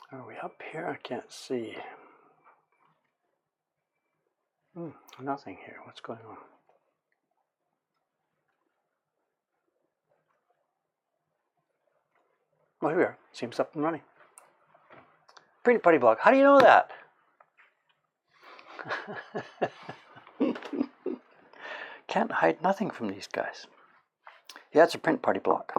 Are we up here? I can't see. Nothing here. What's going on? Oh, here we are. Seems up and running. Pretty putty block. How do you know that? Can't hide nothing from these guys. Yeah, it's a print party block.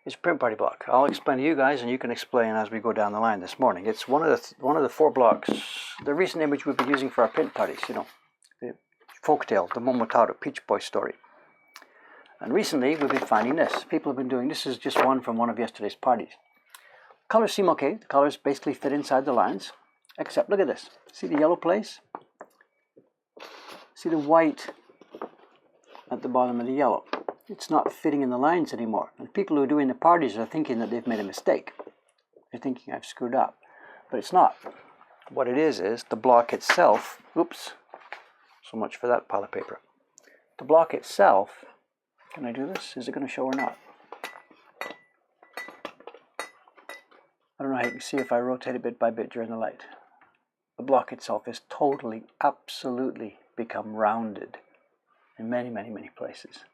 It's a print party block. I'll explain to you guys, and you can explain as we go down the line this morning. It's one of the 4 blocks, the recent image we've been using for our print parties. You know, the folktale, the Momotaro Peach Boy story. And recently we've been finding this. People have been doing this. Is just one from one of yesterday's parties. Colors seem okay. The colors basically fit inside the lines, except look at this. See the yellow place? See the white at the bottom of the yellow? It's not fitting in the lines anymore. And people who are doing the parties are thinking that they've made a mistake. They're thinking I've screwed up. But it's not. What it is the block itself, oops, so much for that pile of paper. The block itself, can I do this? Is it going to show or not? I don't know how you can see if I rotate it bit by bit during the light. The block itself is totally, absolutely become rounded in many, many, many places.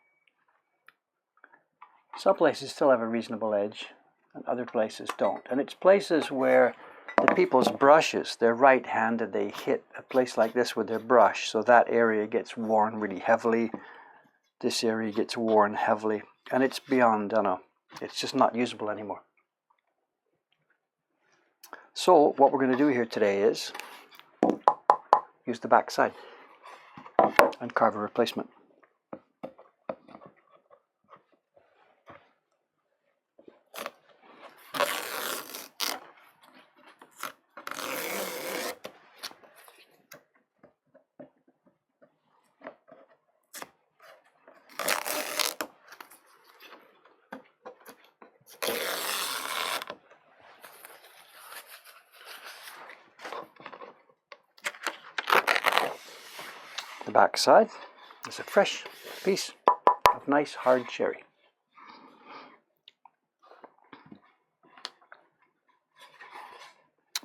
Some places still have a reasonable edge and other places don't. And it's places where the people's brushes, they're right-handed, they hit a place like this with their brush, so that area gets worn really heavily. This area gets worn heavily, and it's beyond, I don't know, it's just not usable anymore. So what we're going to do here today is use the back side and carve a replacement. The back side is a fresh piece of nice hard cherry.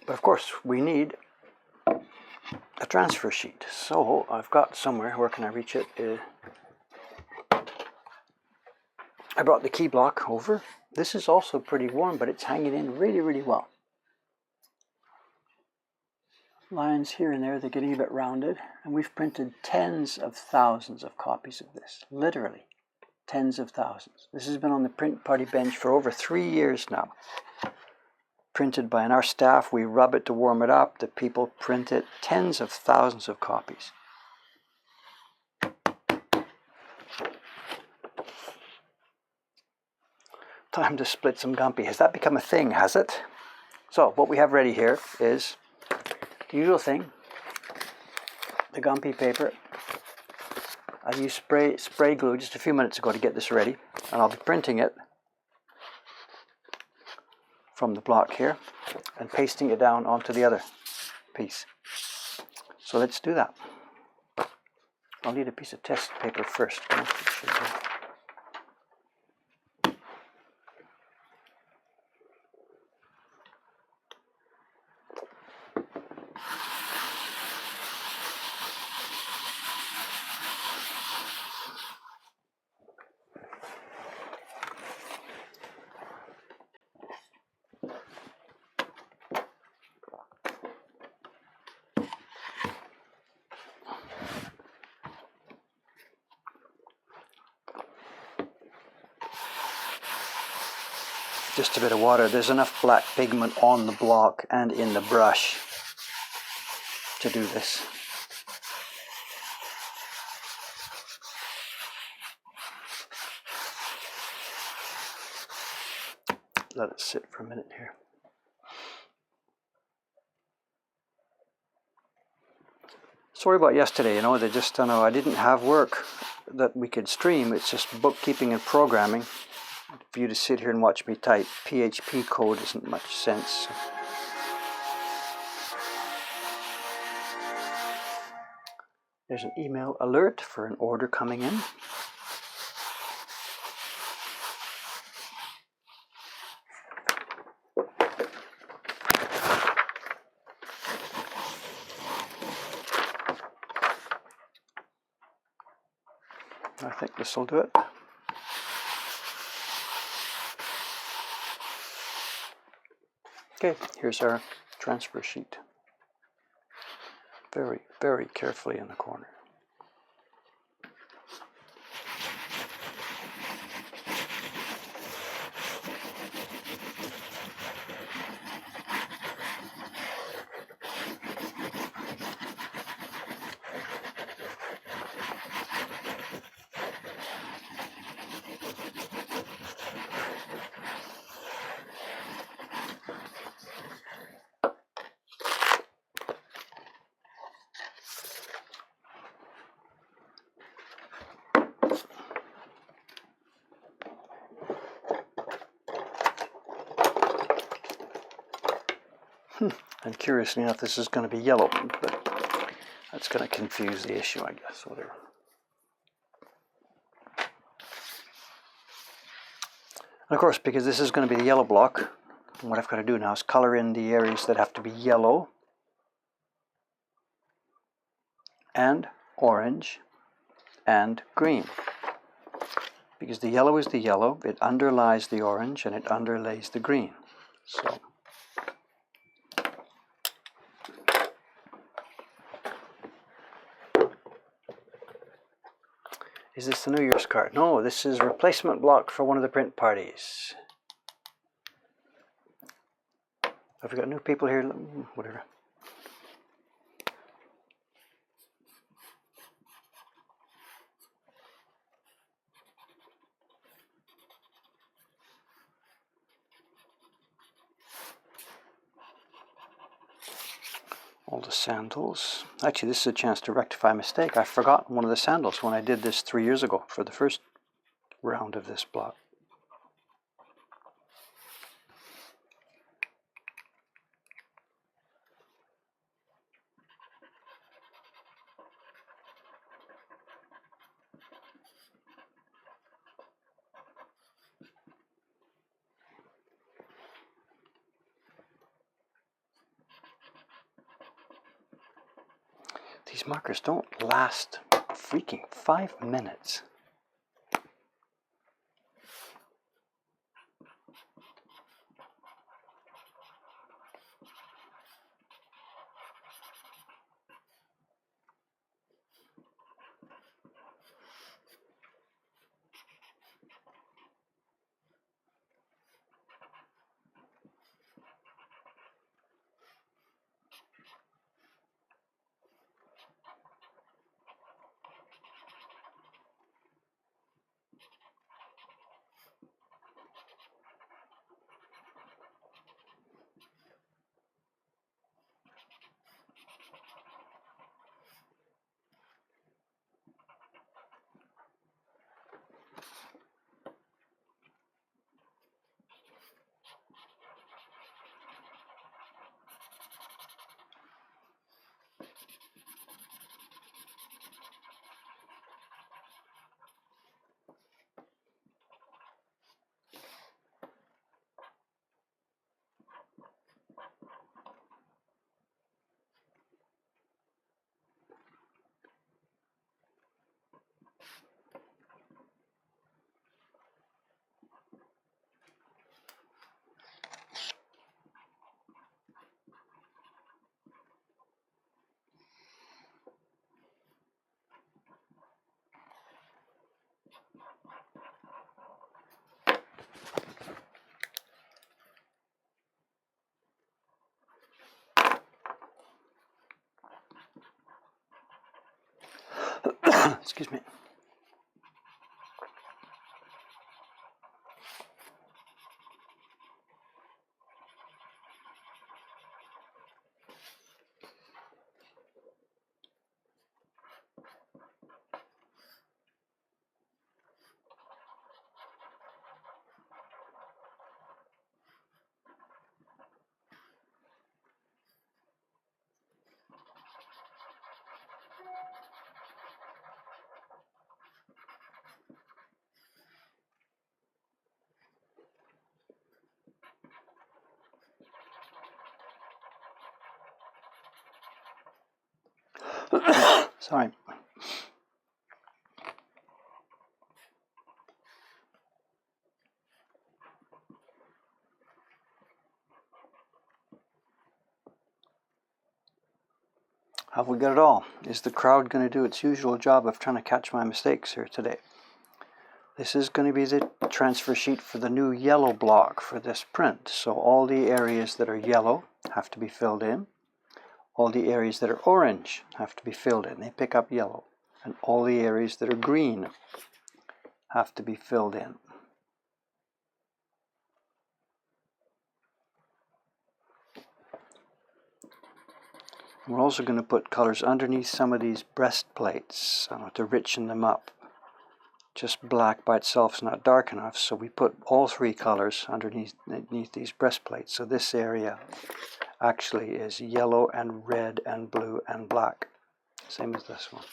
But of course we need a transfer sheet. So I've got somewhere, where can I reach it? I brought the key block over. This is also pretty warm, but it's hanging in really, really well. Lines here and there, they're getting a bit rounded, and we've printed tens of thousands of copies of this, literally tens of thousands. This has been on the print party bench for over 3 years now. Printed by our staff, we rub it to warm it up, the people print it, tens of thousands of copies. Time to split some Gumpy. Has that become a thing, has it? So what we have ready here is the usual thing, the Gumpy paper. I used spray glue just a few minutes ago to get this ready, and I'll be printing it from the block here and pasting it down onto the other piece. So let's do that. I'll need a piece of test paper first. Just a bit of water. There's enough black pigment on the block and in the brush to do this. Let it sit for a minute here. Sorry about yesterday, you know, I didn't have work that we could stream. It's just bookkeeping and programming. If for you to sit here and watch me type PHP code isn't much sense. There's an email alert for an order coming in. I think this will do it. Okay, here's our transfer sheet. Very, very carefully in the corner. And curiously enough, this is going to be yellow, but that's going to confuse the issue, I guess. Whatever. And of course, because this is going to be the yellow block, what I've got to do now is color in the areas that have to be yellow and orange and green. Because the yellow is the yellow, it underlies the orange and it underlays the green. So is this the New Year's card? No, this is replacement block for one of the print parties. Have we got new people here? Whatever. All the sandals. Actually, this is a chance to rectify a mistake. I forgot one of the sandals when I did this 3 years ago for the first round of this block. These markers don't last freaking 5 minutes. Excuse me. Sorry. Have we got it all? Is the crowd going to do its usual job of trying to catch my mistakes here today? This is going to be the transfer sheet for the new yellow block for this print. So all the areas that are yellow have to be filled in. All the areas that are orange have to be filled in. They pick up yellow. And all the areas that are green have to be filled in. We're also going to put colors underneath some of these breastplates to richen them up. Just black by itself is not dark enough, so we put all three colors underneath these breastplates. So this area actually is yellow and red and blue and black. Same as this one.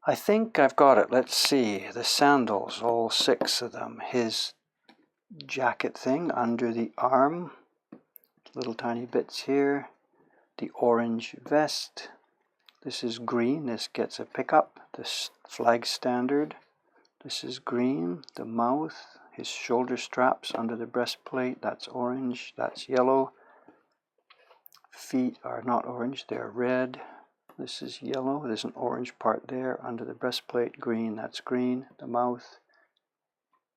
I think I've got it. Let's see. The sandals, all 6 of them. His jacket thing under the arm. Little tiny bits here. The orange vest. This is green. This gets a pickup. This flag standard. This is green. The mouth. His shoulder straps under the breastplate. That's orange. That's yellow. Feet are not orange. They're red. This is yellow. There's an orange part there under the breastplate. Green. That's green. The mouth.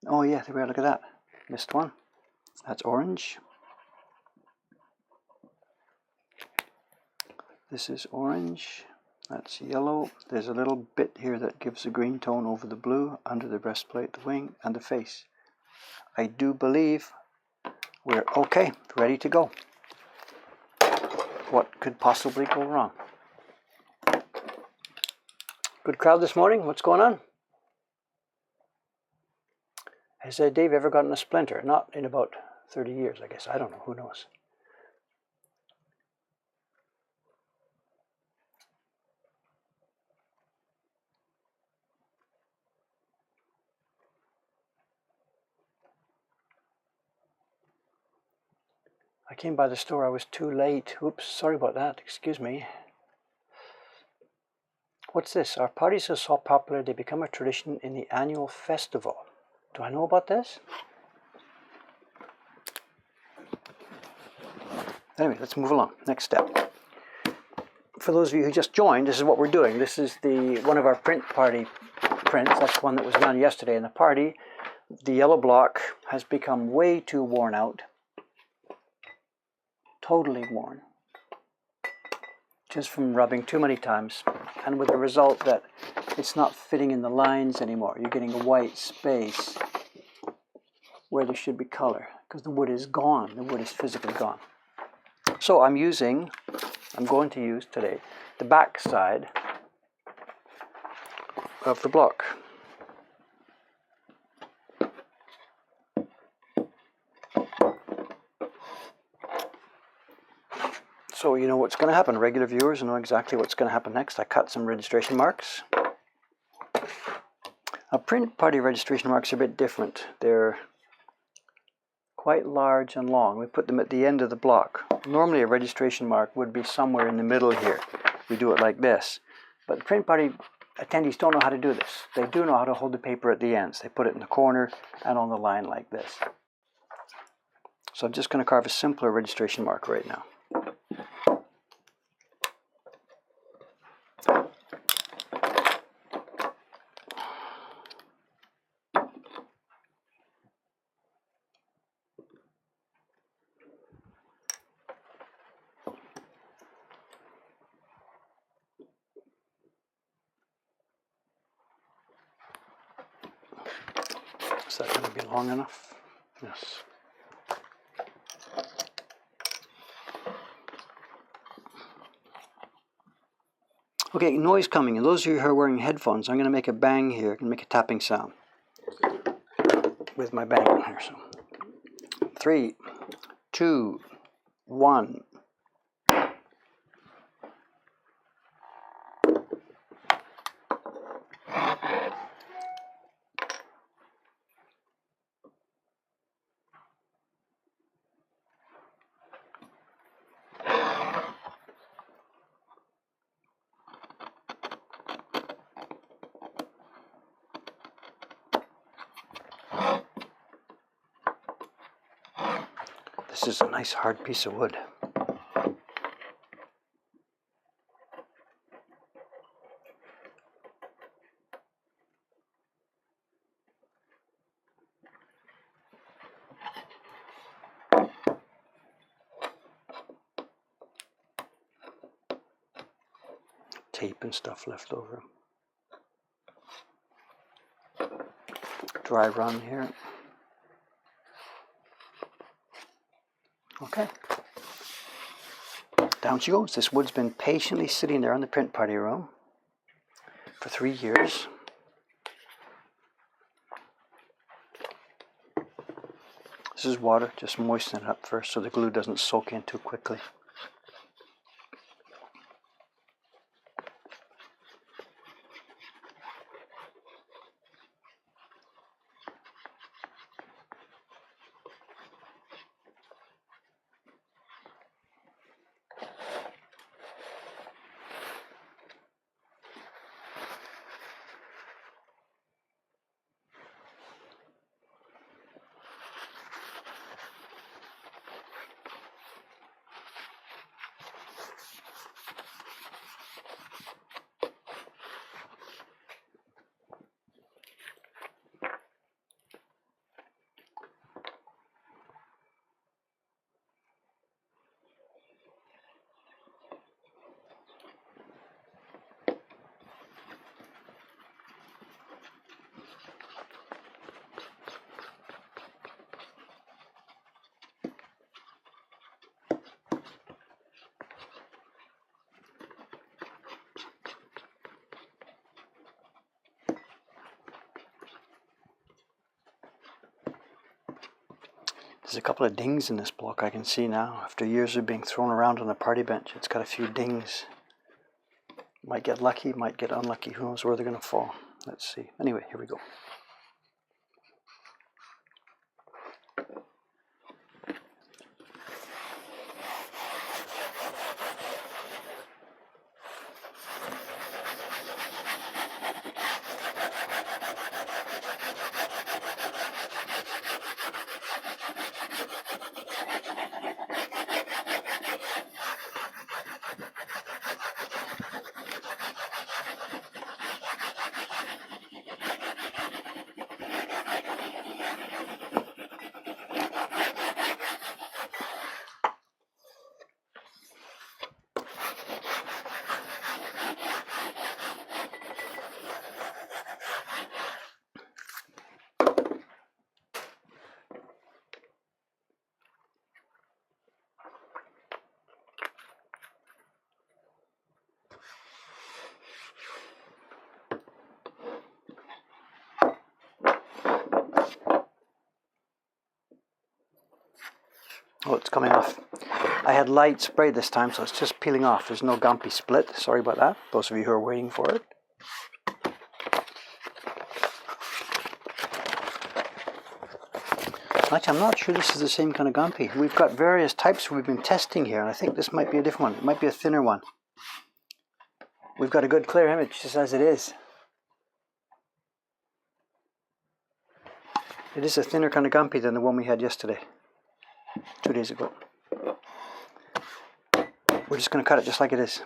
Oh yeah, there we are. Look at that. Missed one. That's orange. This is orange. That's yellow. There's a little bit here that gives a green tone over the blue under the breastplate, the wing, and the face. I do believe we're okay, ready to go. What could possibly go wrong? Good crowd this morning. What's going on? Has Dave ever gotten a splinter? Not in about 30 years, I guess. I don't know. Who knows? I came by the store. I was too late. Oops, sorry about that. Excuse me. What's this? Our parties are so popular they become a tradition in the annual festival. Do I know about this? Anyway, let's move along. Next step. For those of you who just joined, this is what we're doing. This is one of our print party prints. That's one that was done yesterday in the party. The yellow block has become way too worn out. Totally worn. Just from rubbing too many times. And with the result that it's not fitting in the lines anymore. You're getting a white space where there should be color. Because the wood is gone. The wood is physically gone. So I'm going to use today the back side of the block. So you know what's going to happen. Regular viewers know exactly what's going to happen next. I cut some registration marks. Now, print party registration marks are a bit different. They're quite large and long. We put them at the end of the block. Normally a registration mark would be somewhere in the middle here. We do it like this. But the print party attendees don't know how to do this. They do know how to hold the paper at the ends. They put it in the corner and on the line like this. So I'm just going to carve a simpler registration mark right now. Is that going to be long enough? Yes. Okay, noise coming. And those of you who are wearing headphones, I'm going to make a bang here. I'm going to make a tapping sound with my bang on here. So 3, 2, 1. This is a nice hard piece of wood. Tape and stuff left over. Dry run here. Okay. Down she goes. This wood's been patiently sitting there in the print party room for 3 years. This is water, just moisten it up first so the glue doesn't soak in too quickly. There's a couple of dings in this block I can see now. After years of being thrown around on the party bench, it's got a few dings. Might get lucky, might get unlucky. Who knows where they're going to fall. Let's see. Anyway, here we go. Oh, it's coming off. I had light spray this time, so it's just peeling off. There's no gumpy split. Sorry about that, those of you who are waiting for it. Actually, I'm not sure this is the same kind of gumpy. We've got various types we've been testing here, and I think this might be a different one. It might be a thinner one. We've got a good clear image, just as it is. It is a thinner kind of gumpy than the one we had yesterday, 2 days ago. We're just going to cut it just like it is.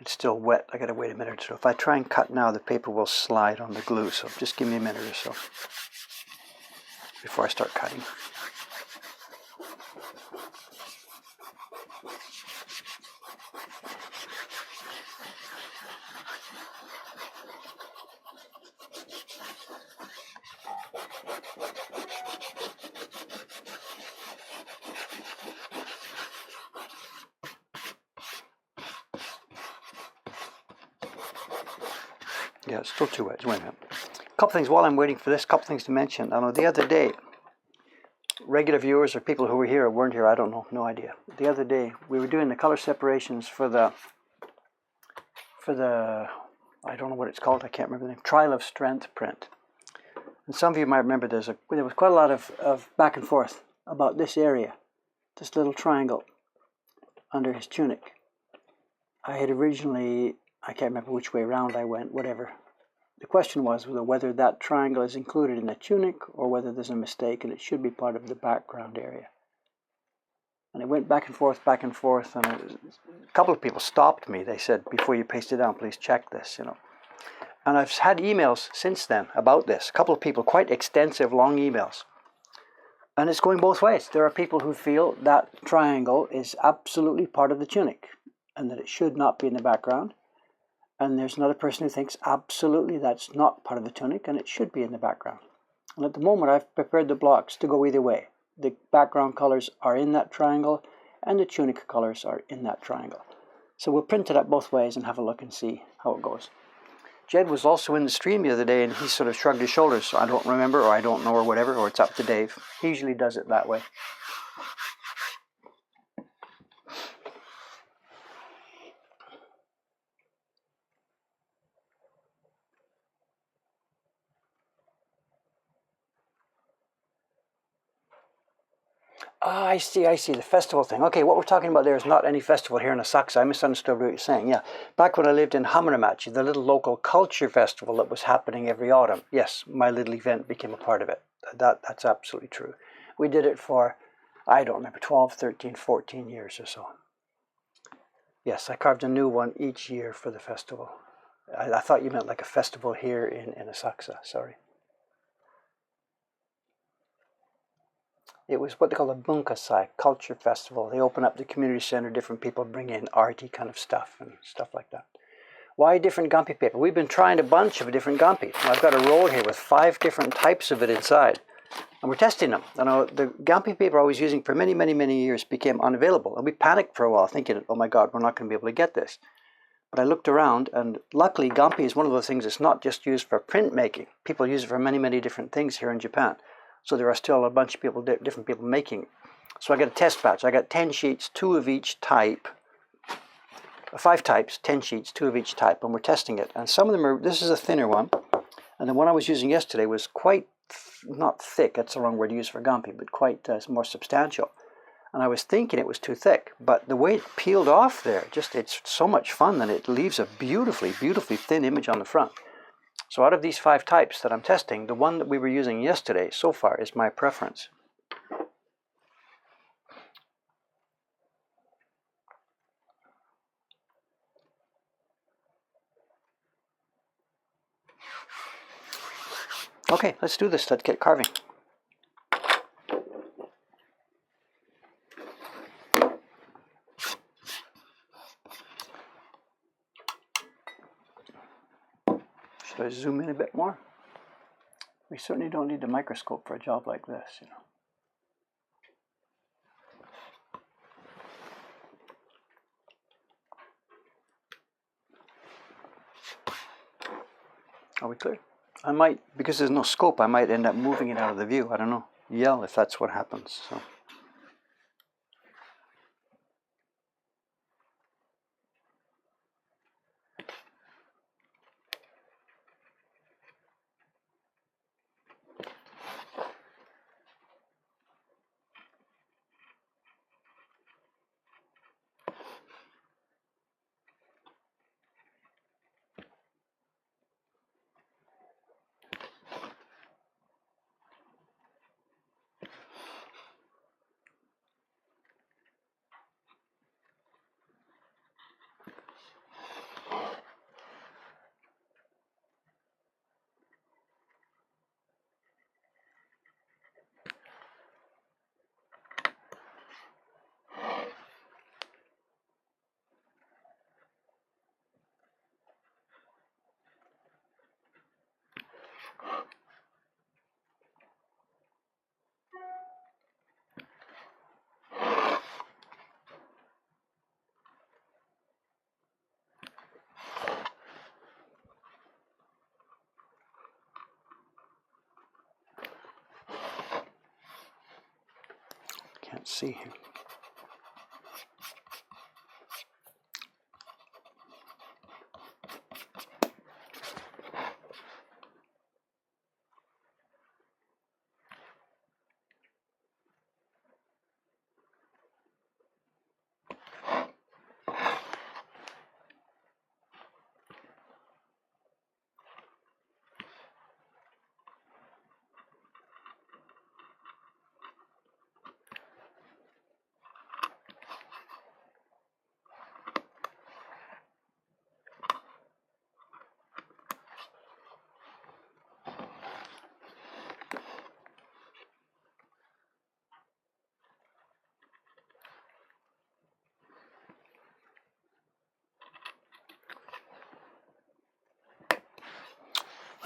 It's still wet. I gotta wait a minute or so. If I try and cut now, the paper will slide on the glue, so just give me a minute or so before I start cutting. Yeah, it's still too wet. Wait a minute. A couple things while I'm waiting for this, a couple things to mention. I know the other day, regular viewers or people who were here or weren't here, I don't know, no idea. The other day, we were doing the color separations for the for the, I don't know what it's called, I can't remember the name, Trial of Strength print. And some of you might remember there was quite a lot of back and forth about this area, this little triangle under his tunic. I had originally, I can't remember which way around I went, whatever. The question was whether that triangle is included in the tunic or whether there's a mistake and it should be part of the background area. And it went back and forth, and a couple of people stopped me. They said, before you paste it down, please check this, you know. And I've had emails since then about this. A couple of people, quite extensive, long emails. And it's going both ways. There are people who feel that triangle is absolutely part of the tunic and that it should not be in the background. And there's another person who thinks absolutely that's not part of the tunic and it should be in the background. And at the moment, I've prepared the blocks to go either way. The background colors are in that triangle and the tunic colors are in that triangle. So we'll print it up both ways and have a look and see how it goes. Jed was also in the stream the other day and he sort of shrugged his shoulders. So I don't remember, or I don't know, or whatever, or it's up to Dave. He usually does it that way. Ah, I see, the festival thing. Okay, what we're talking about there is not any festival here in Asakusa. I misunderstood what you're saying, yeah. Back when I lived in Hamaramachi, the little local culture festival that was happening every autumn, yes, my little event became a part of it. That's absolutely true. We did it for, I don't remember, 12, 13, 14 years or so. Yes, I carved a new one each year for the festival. I thought you meant like a festival here in Asakusa, sorry. It was what they call a bunkasai, culture festival. They open up the community center, different people bring in arty kind of stuff and stuff like that. Why different gampi paper? We've been trying a bunch of different gampi. I've got a roll here with 5 different types of it inside. And we're testing them. You know, the gampi paper I was using for many, many, many years became unavailable. And we panicked for a while thinking, oh my God, we're not going to be able to get this. But I looked around and luckily gampi is one of those things that's not just used for printmaking. People use it for many, many different things here in Japan. So there are still a bunch of people, different people making it. So I got a test batch. I got 10 sheets, 2 of each type. 5 types, 10 sheets, 2 of each type, and we're testing it. And some of them are, this is a thinner one. And the one I was using yesterday was quite, not thick, that's the wrong word to use for gampi, but quite more substantial. And I was thinking it was too thick, but the way it peeled off there, just it's so much fun that it leaves a beautifully, beautifully thin image on the front. So out of these 5 types that I'm testing, the one that we were using yesterday so far is my preference. Okay, let's do this. Let's get carving. Should I zoom in a bit more? We certainly don't need a microscope for a job like this, you know. Are we clear? I might, because there's no scope, I might end up moving it out of the view. I don't know. Yell if that's what happens. So. Can't see here.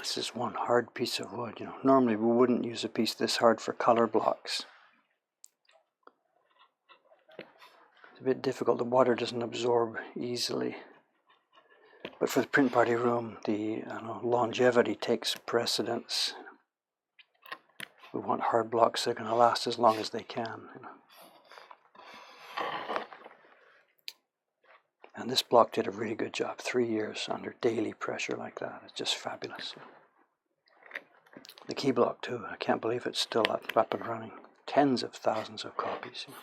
This is one hard piece of wood. You know, normally we wouldn't use a piece this hard for color blocks. It's a bit difficult. The water doesn't absorb easily. But for the print party room, the longevity takes precedence. We want hard blocks that are going to last as long as they can. You know. And this block did a really good job. 3 years under daily pressure like that. It's just fabulous. The key block too. I can't believe it's still up and running. Tens of thousands of copies. You know.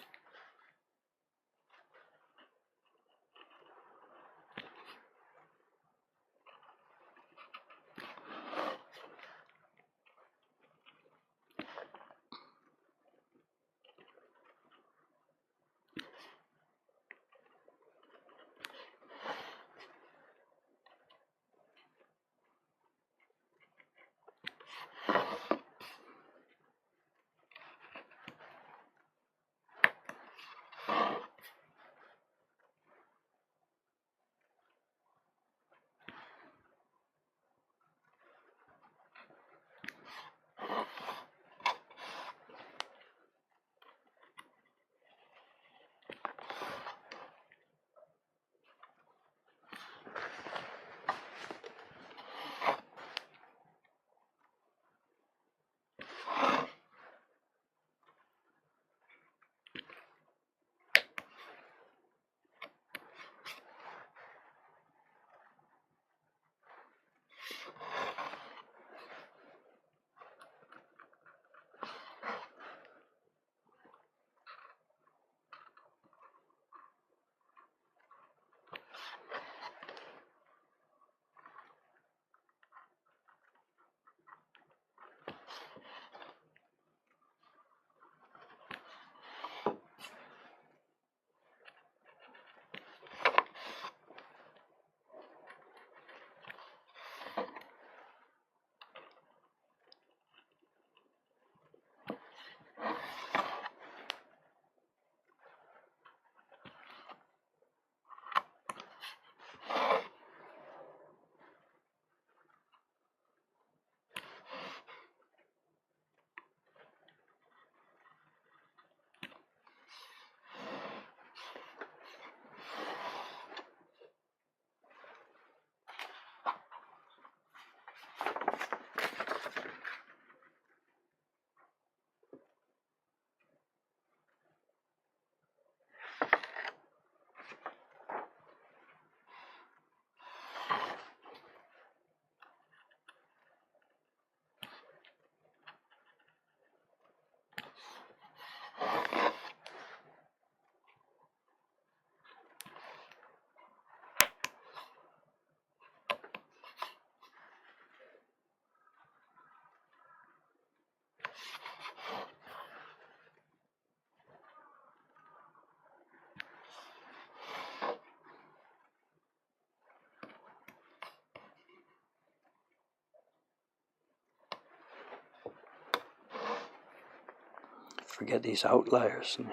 Forget these outliers. And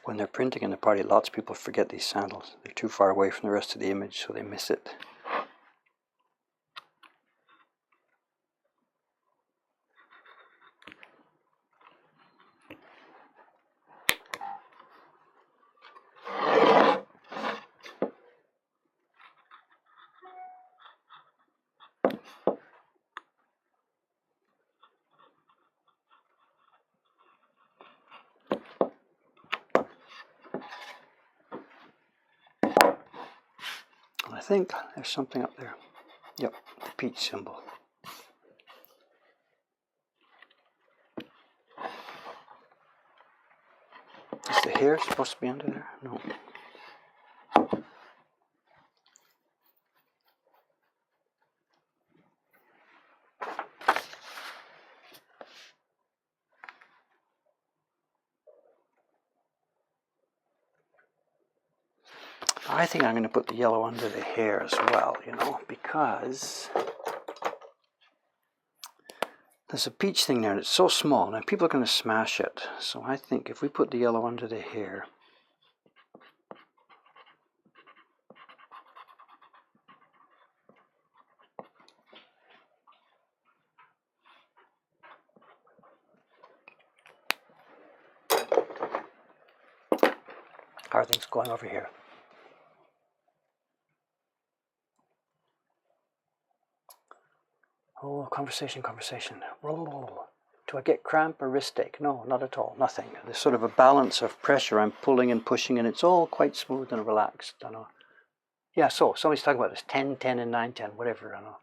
when they're printing in the party, lots of people forget these sandals. They're too far away from the rest of the image, so they miss it. I think there's something up there. Yep, the peach symbol. Is the hair supposed to be under there? No. I think I'm going to put the yellow under the hair as well, you know, because there's a peach thing there and it's so small. Now people are going to smash it. So I think if we put the yellow under the hair, how are things going over here? Oh, conversation. Roll. Do I get cramp or wrist ache? No, not at all, nothing. There's sort of a balance of pressure. I'm pulling and pushing, and it's all quite smooth and relaxed. I know. Yeah, so somebody's talking about this 10, 10, and 9, 10, whatever. I know.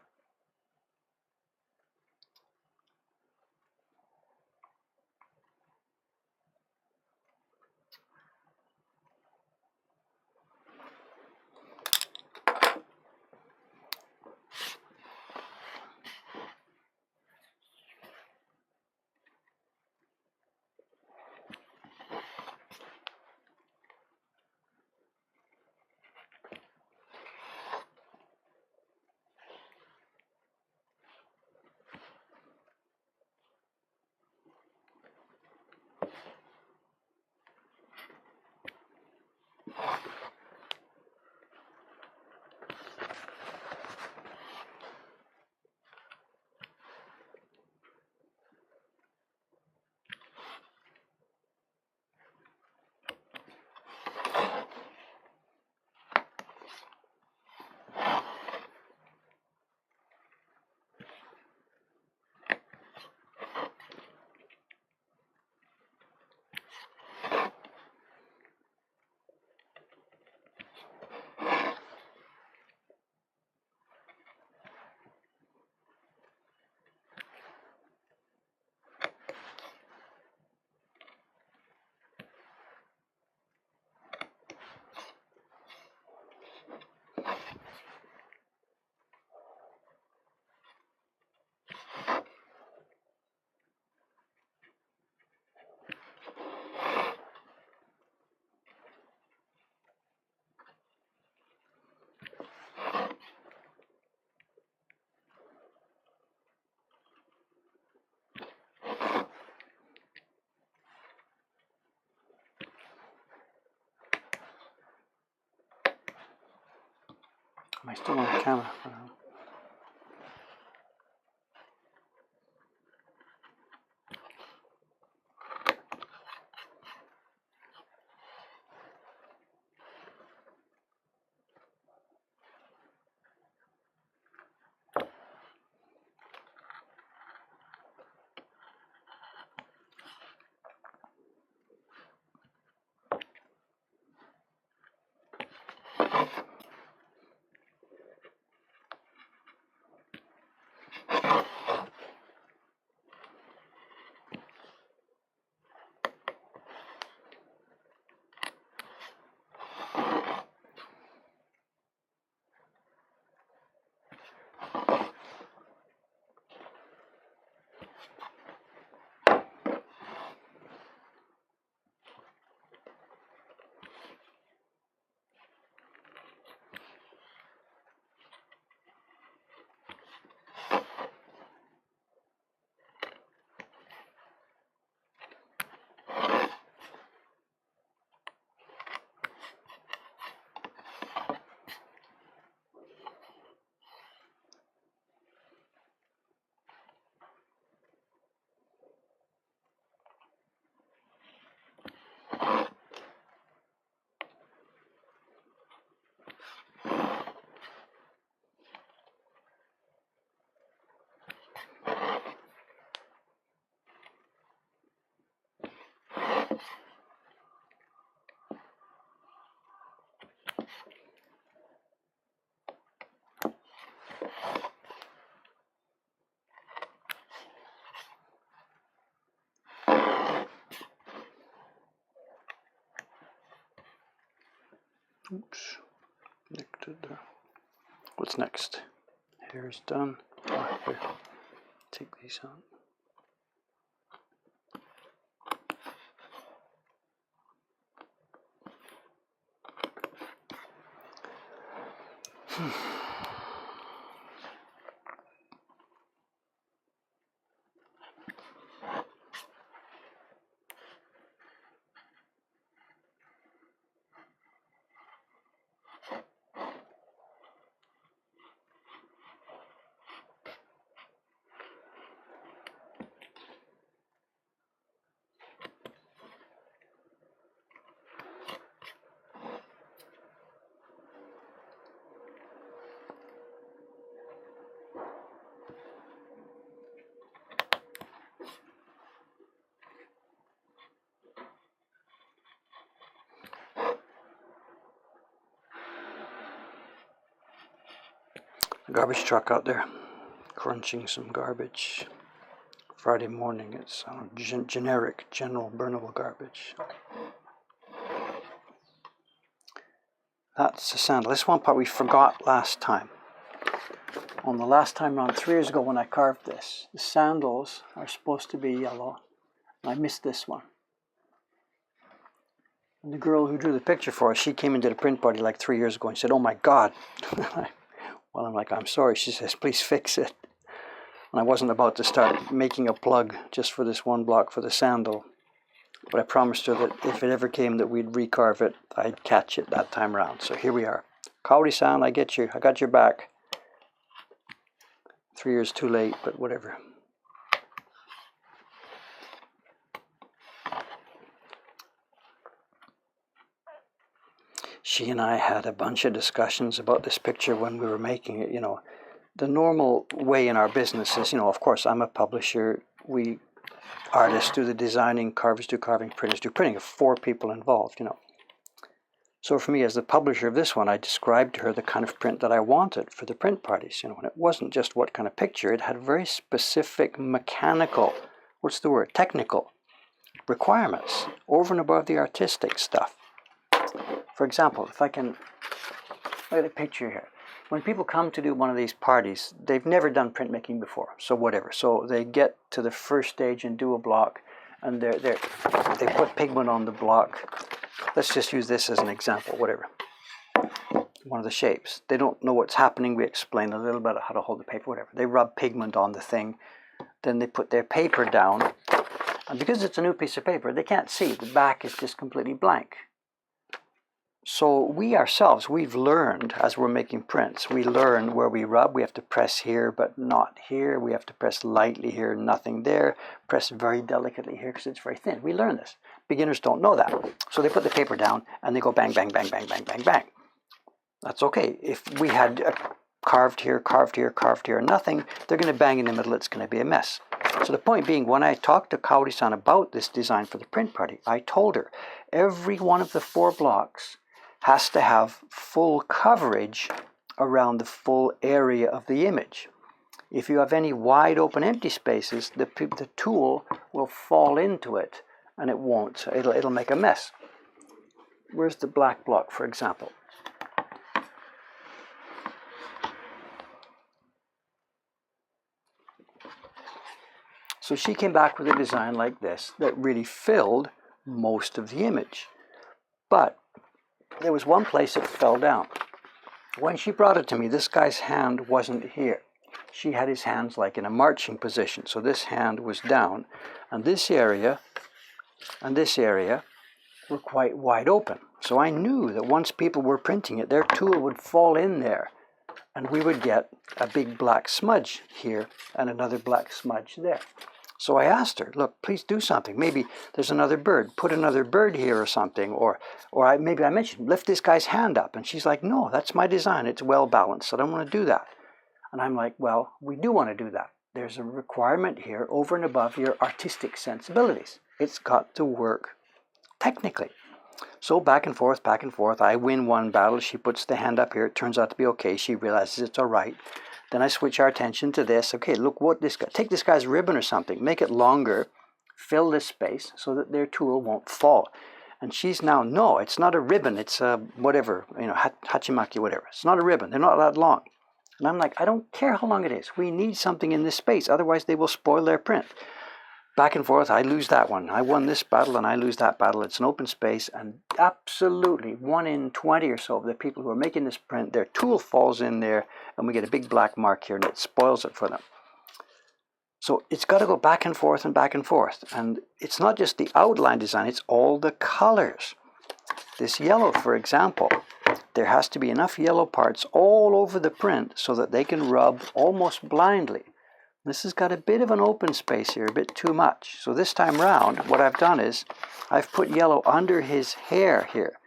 Am I still on camera? Oops, connected there. What's next? Hair's done. Oh, here. Take these out. Garbage truck out there, crunching some garbage. Friday morning, it's generic, general burnable garbage. That's the sandal. This one part we forgot last time. On the last time around, 3 years ago when I carved this, the sandals are supposed to be yellow. I missed this one. And the girl who drew the picture for us, she came into the print party like 3 years ago and said, "Oh my God." Well, I'm like, "I'm sorry." She says, "Please fix it." And I wasn't about to start making a plug just for this one block for the sandal. But I promised her that if it ever came that we'd recarve it, I'd catch it that time around. So here we are. Kaori-san, I get you. I got your back. 3 years too late, but whatever. She and I had a bunch of discussions about this picture when we were making it. You know, the normal way in our business is, you know, of course, I'm a publisher. We artists do the designing, carvers do carving, printers do printing. 4 people involved, you know. So for me, as the publisher of this one, I described to her the kind of print that I wanted for the print parties. You know, and it wasn't just what kind of picture. It had very specific mechanical, technical requirements over and above the artistic stuff. For example, if I can look at a picture here. When people come to do one of these parties, they've never done printmaking before, so whatever. So they get to the first stage and do a block, and they put pigment on the block. Let's just use this as an example, whatever. One of the shapes. They don't know what's happening. We explain a little bit how to hold the paper, whatever. They rub pigment on the thing. Then they put their paper down. And because it's a new piece of paper, they can't see. The back is just completely blank. So we ourselves, we've learned as we're making prints, we learn where we rub. We have to press here, but not here. We have to press lightly here, nothing there. Press very delicately here because it's very thin. We learn this. Beginners don't know that. So they put the paper down and they go bang, bang, bang, bang, bang, bang, bang. That's okay. If we had carved here, carved here, carved here, nothing, they're going to bang in the middle. It's going to be a mess. So the point being, when I talked to Kaori-san about this design for the print party, I told her every one of the 4 blocks has to have full coverage around the full area of the image. If you have any wide open empty spaces, the tool will fall into it and it won't. It'll make a mess. Where's the black block, for example? So she came back with a design like this that really filled most of the image. But there was one place it fell down. When she brought it to me, this guy's hand wasn't here. She had his hands like in a marching position. So this hand was down, and this area were quite wide open. So I knew that once people were printing it, their tool would fall in there, and we would get a big black smudge here and another black smudge there. So I asked her, "Look, please do something. Maybe there's another bird. Put another bird here or something." Or maybe I mentioned, lift this guy's hand up. And she's like, "No, that's my design. It's well balanced. I don't want to do that." And I'm like, "Well, we do want to do that. There's a requirement here over and above your artistic sensibilities. It's got to work technically." So back and forth, back and forth. I win one battle. She puts the hand up here. It turns out to be okay. She realizes it's all right. Then I switch our attention to this. Okay, look what this guy, take this guy's ribbon or something, make it longer, fill this space so that their tool won't fall. And she's now, "No, it's not a ribbon, it's a whatever, you know, hachimaki, whatever. It's not a ribbon, they're not that long." And I'm like, "I don't care how long it is. We need something in this space, otherwise they will spoil their print." Back and forth, I lose that one. I won this battle and I lose that battle. It's an open space, and absolutely 1 in 20 or so of the people who are making this print, their tool falls in there and we get a big black mark here and it spoils it for them. So it's got to go back and forth and back and forth. And it's not just the outline design, it's all the colors. This yellow, for example, there has to be enough yellow parts all over the print so that they can rub almost blindly. This has got a bit of an open space here, a bit too much. So this time round, what I've done is I've put yellow under his hair here.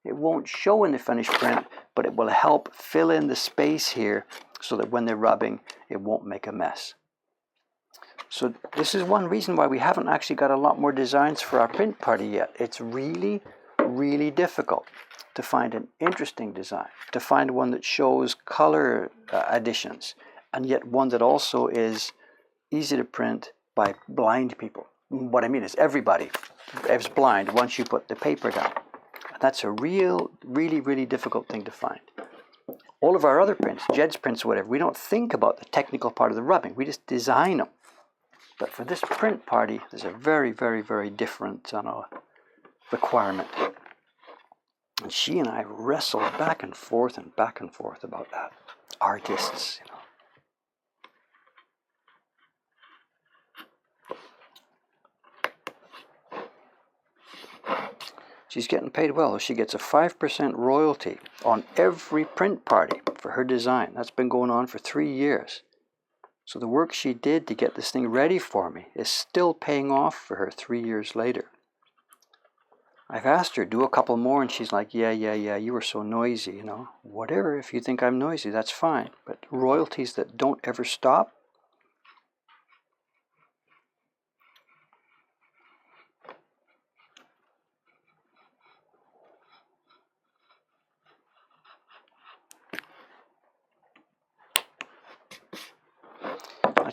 It won't show in the finished print, but it will help fill in the space here so that when they're rubbing, it won't make a mess. So this is one reason why we haven't actually got a lot more designs for our print party yet. It's really, really difficult. to find an interesting design, to find one that shows color additions, and yet one that also is easy to print by blind people. What I mean is everybody is blind once you put the paper down. That's a really difficult thing to find. All of our other prints, Jed's prints, whatever, we don't think about the technical part of the rubbing. We just design them. But for this print party, there's a very different requirement. And she and I wrestled back and forth about that. Artists, She's getting paid well. She gets a 5% royalty on every print party for her design. That's been going on for 3 years. So the work she did to get this thing ready for me is still paying off for her 3 years later. I've asked her, do a couple more, and she's like, yeah, you were so noisy, Whatever, if you think I'm noisy, that's fine. But royalties that don't ever stop,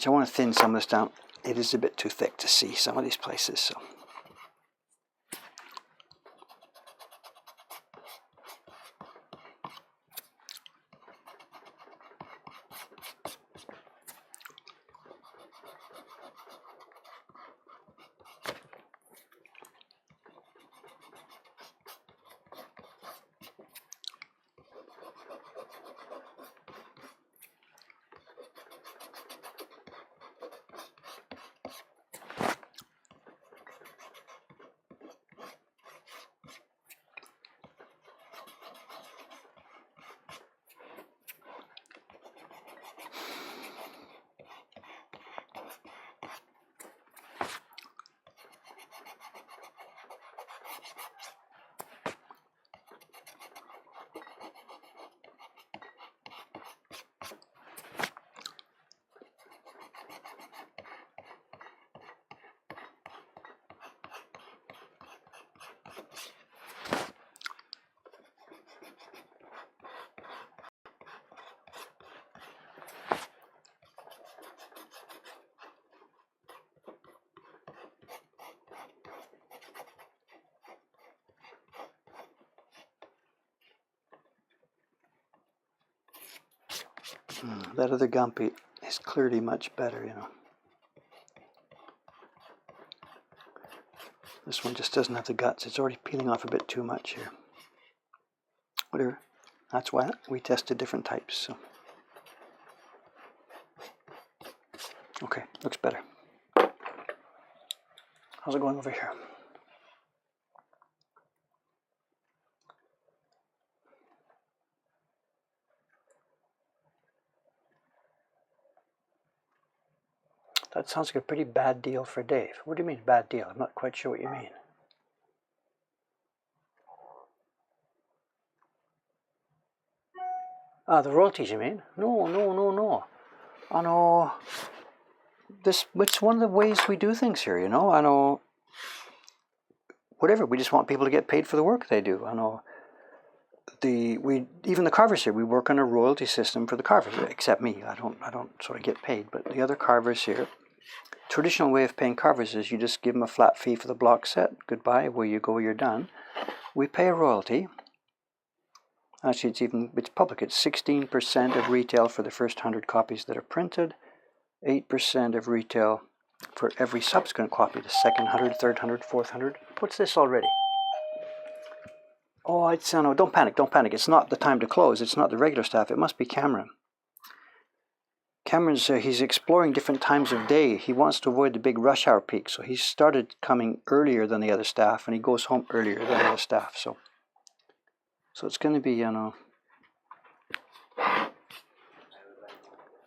I want to thin some of this down. It is a bit too thick to see some of these places, so. That other Gumpy is clearly much better, This one just doesn't have the guts. It's already peeling off a bit too much here. Whatever. That's why we tested different types. So. Okay, looks better. How's it going over here? That sounds like a pretty bad deal for Dave. What do you mean, bad deal? I'm not quite sure what you mean. The royalties, you mean? No. I know. It's one of the ways we do things here, I know. Whatever, we just want people to get paid for the work they do. I know. Even the carvers here, we work on a royalty system for the carvers, except me. I don't sort of get paid, but the other carvers here, traditional way of paying carvers is you just give them a flat fee for the block set. Goodbye, where you go, you're done. We pay a royalty. Actually, it's public. It's 16% of retail for the first 100 copies that are printed, 8% of retail for every subsequent copy, the second 100, third 100, fourth 100. What's this already? Oh, no, don't panic. It's not the time to close. It's not the regular staff. It must be Cameron. Cameron's, he's exploring different times of day. He wants to avoid the big rush hour peak, so he started coming earlier than the other staff, and he goes home earlier than the other staff, so it's going to be,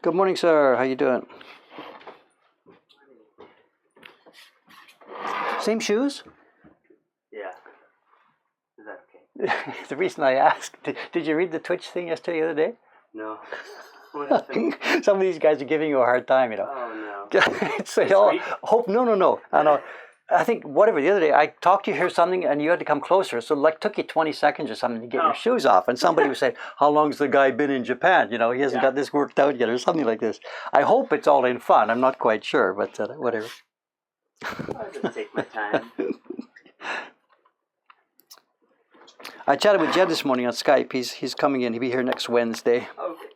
Good morning, sir. How you doing? Same shoes? Yeah. Is that okay? The reason I asked, did you read the Twitch thing yesterday the other day? No. What happened? Some of these guys are giving you a hard time, Oh, no. It's no. I know. I think whatever the other day I talked to you, hear something, and you had to come closer. So like took you 20 seconds or something to get your shoes off, and somebody was saying, "How long's the guy been in Japan? You know, he hasn't got this worked out yet," or something like this. I hope it's all in fun. I'm not quite sure, but whatever. I'll just take my time. I chatted with Jed this morning on Skype. He's coming in. He'll be here next Wednesday. Okay.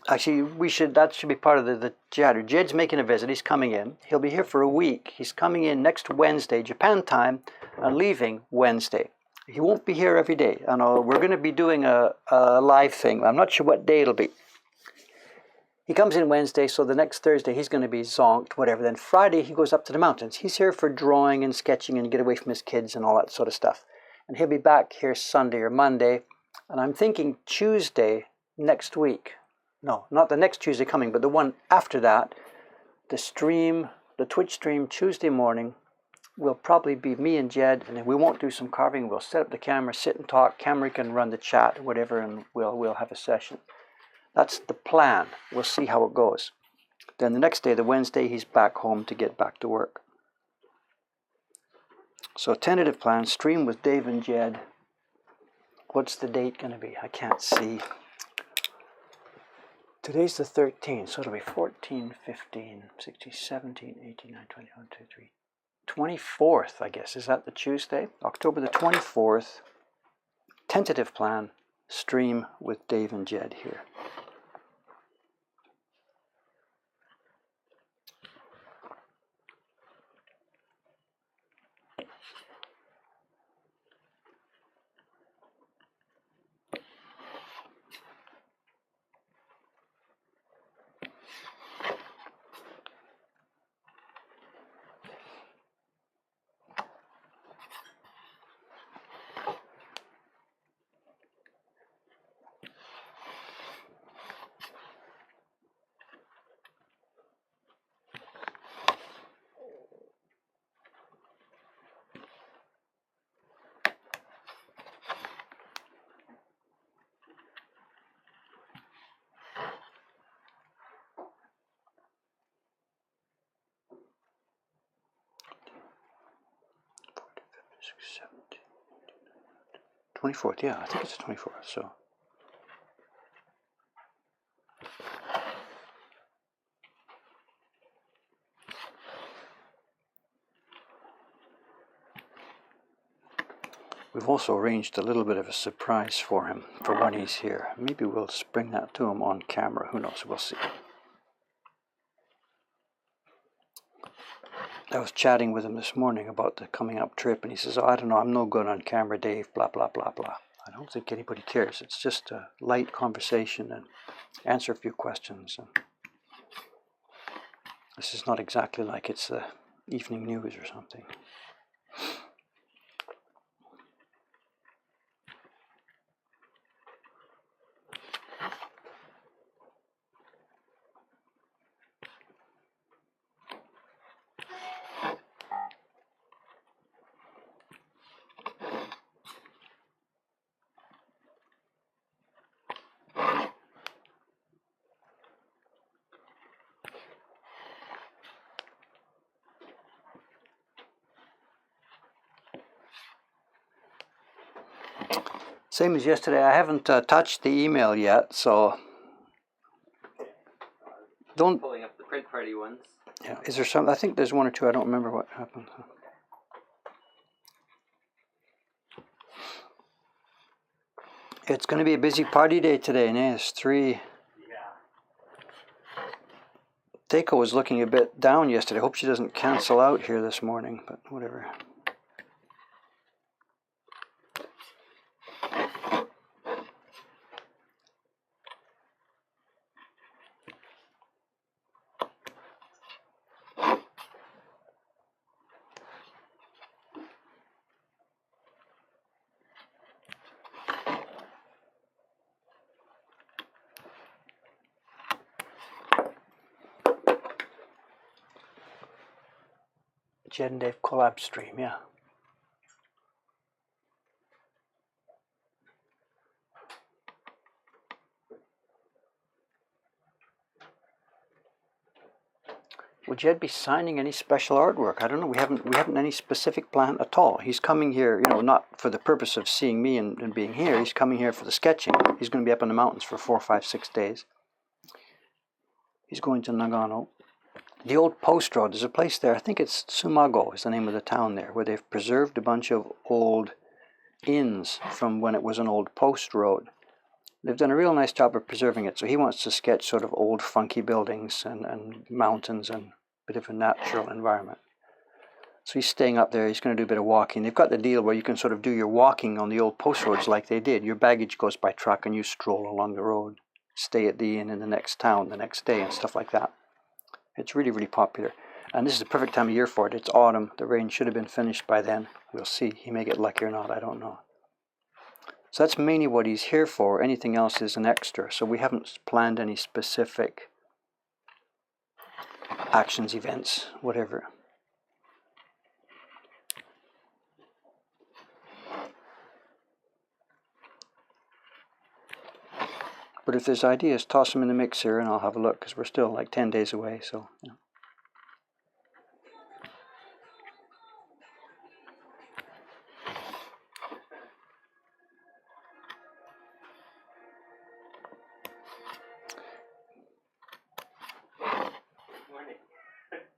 Actually, that should be part of the chatter. Jed's making a visit. He's coming in. He'll be here for a week. He's coming in next Wednesday, Japan time, and leaving Wednesday. He won't be here every day. I know we're going to be doing a live thing. I'm not sure what day it'll be. He comes in Wednesday, so the next Thursday he's going to be zonked, whatever. Then Friday he goes up to the mountains. He's here for drawing and sketching and get away from his kids and all that sort of stuff. And he'll be back here Sunday or Monday. And I'm thinking Tuesday next week. No, not the next Tuesday coming, but the one after that, the Twitch stream Tuesday morning will probably be me and Jed, and if we won't do some carving, we'll set up the camera, sit and talk. Camera can run the chat or whatever, and we'll have a session. That's the plan. We'll see how it goes. Then the next day, the Wednesday, he's back home to get back to work. So tentative plan, stream with Dave and Jed. What's the date going to be? I can't see. Today's the 13th, so it'll be 14, 15, 16, 17, 18, 19, 20, 1, 2, 3. 24th, I guess. Is that the Tuesday? October the 24th. Tentative plan, stream with Dave and Jed here. Six, 17, 24th, yeah, I think it's the 24th, so. We've also arranged a little bit of a surprise for him for when he's here. Maybe we'll bring that to him on camera, who knows, we'll see. I was chatting with him this morning about the coming up trip, and he says, "Oh, I don't know, I'm no good on camera, Dave, blah, blah, blah, blah." I don't think anybody cares. It's just a light conversation and answer a few questions. And this is not exactly like it's the evening news or something. Same as yesterday, I haven't touched the email yet, so don't... Pulling up the print party ones. Yeah, is there some? I think there's one or two, I don't remember what happened. It's going to be a busy party day today, and it's 3. Yeah. Teiko was looking a bit down yesterday. Hope she doesn't cancel out here this morning, but whatever. Jed and Dave collab stream, yeah. would Jed be signing any special artwork? I don't know. We haven't any specific plan at all. He's coming here, not for the purpose of seeing me and being here. He's coming here for the sketching. He's going to be up in the mountains for 4, 5, 6 days. He's going to Nagano. The old post road, there's a place there, I think it's Sumago is the name of the town there, where they've preserved a bunch of old inns from when it was an old post road. They've done a real nice job of preserving it, so he wants to sketch sort of old funky buildings and mountains and a bit of a natural environment. So he's staying up there, he's going to do a bit of walking. They've got the deal where you can sort of do your walking on the old post roads like they did. Your baggage goes by truck and you stroll along the road, stay at the inn in the next town the next day and stuff like that. It's really, really popular. And this is the perfect time of year for it. It's autumn. The rain should have been finished by then. We'll see. He may get lucky or not. I don't know. So that's mainly what he's here for. Anything else is an extra. So we haven't planned any specific actions, events, whatever. But if there's ideas, toss them in the mixer and I'll have a look, because we're still like 10 days away. So, yeah.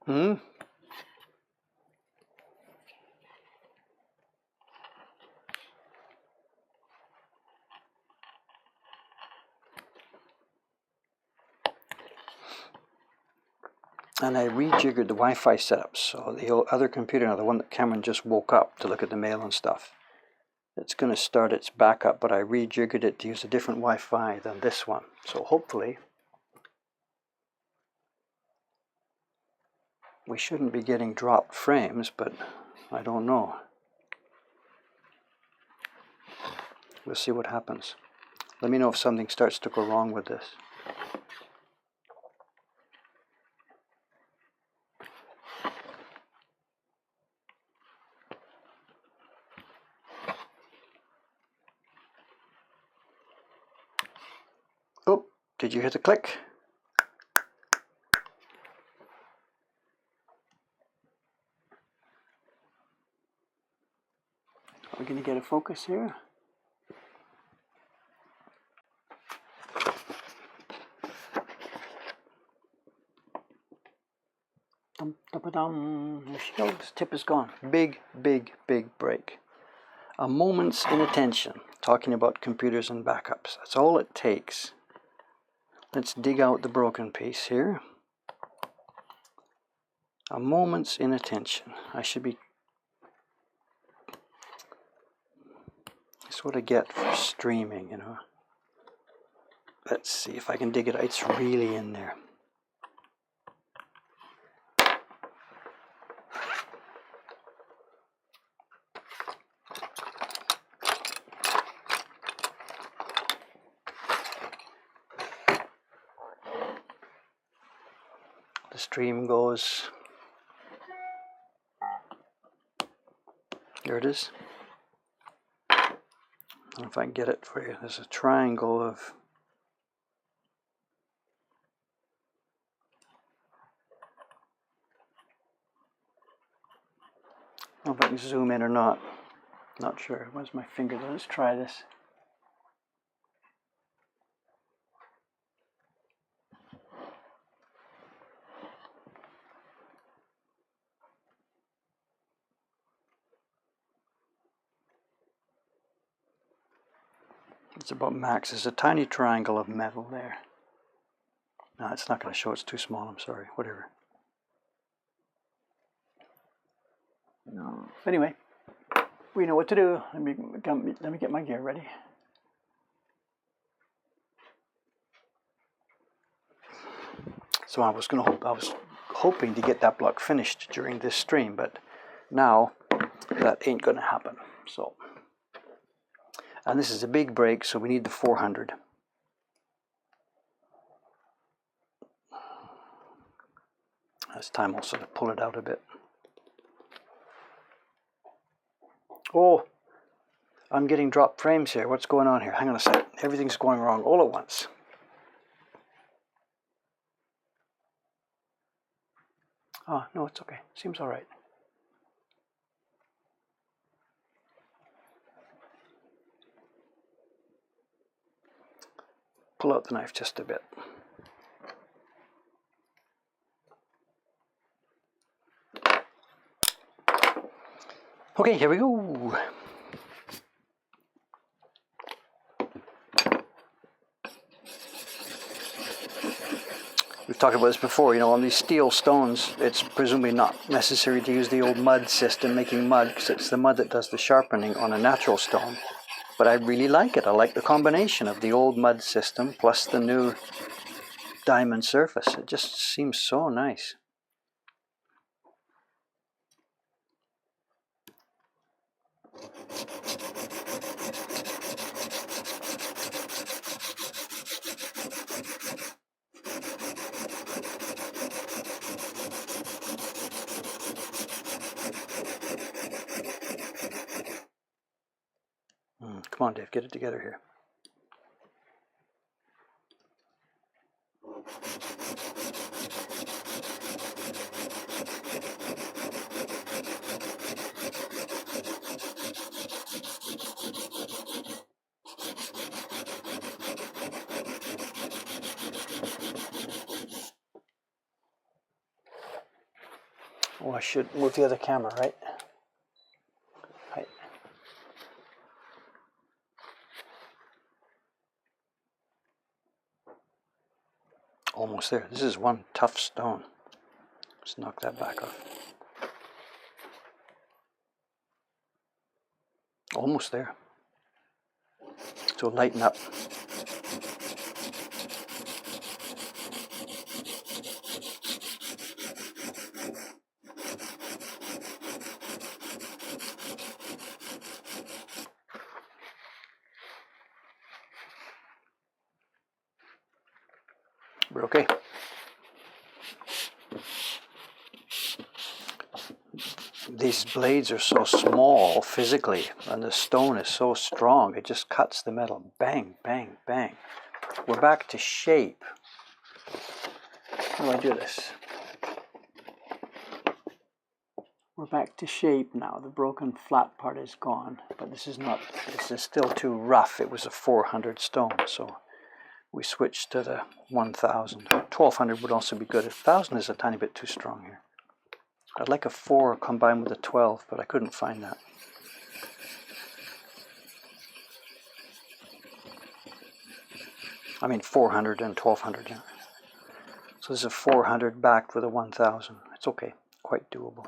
Hmm? And I rejiggered the Wi-Fi setup. So the other computer, now the one that Cameron just woke up to look at the mail and stuff, it's going to start its backup, but I rejiggered it to use a different Wi-Fi than this one. So hopefully we shouldn't be getting dropped frames, but I don't know. We'll see what happens. Let me know if something starts to go wrong with this. Oh, did you hear the click? Are we going to get a focus here? Dum, dum, dum. There she goes. Tip is gone. Big, big, big break. A moment's inattention. Talking about computers and backups. That's all it takes. Let's dig out the broken piece here. A moment's inattention. I should be... That's what I get for streaming, Let's see if I can dig it out. It's really in there. The stream goes... There it is. I don't know if I can get it for you. There's a triangle of... I don't know if I can zoom in or not. Not sure. Where's my finger? Let's try this. It's about max. There's a tiny triangle of metal there. No, it's not going to show. It's too small. I'm sorry. Whatever. No. Anyway, we know what to do. Let me get my gear ready. So I was hoping to get that block finished during this stream, but now that ain't going to happen. So. And this is a big break, so we need the 400. It's time also to pull it out a bit. Oh, I'm getting dropped frames here. What's going on here? Hang on a sec. Everything's going wrong all at once. Oh, no, it's okay. Seems all right. Pull out the knife just a bit. Okay, here we go. We've talked about this before, you know, on these steel stones, it's presumably not necessary to use the old mud system, making mud, because it's the mud that does the sharpening on a natural stone. But I really like it. I like the combination of the old mud system plus the new diamond surface. It just seems so nice. Come on, Dave, get it together here. Oh, I should move the other camera, right? Right. Almost there. This is one tough stone. Let's knock that back off. Almost there. So lighten up. We're okay. These blades are so small physically, and the stone is so strong, it just cuts the metal. Bang, bang, bang. We're back to shape. How do I do this? We're back to shape now. The broken flat part is gone, but this is still too rough. It was a 400 stone, so we switched to the 1000. 1200 would also be good. 1000 is a tiny bit too strong here. I'd like a 4 combined with a 12, but I couldn't find that. I mean 400 and 1200, yeah. So this is a 400 backed with a 1000. It's okay, quite doable.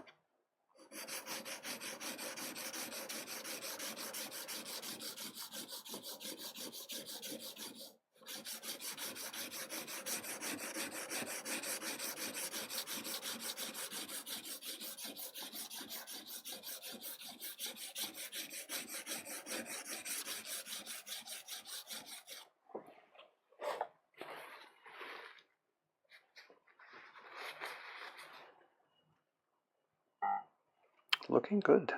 Looking good.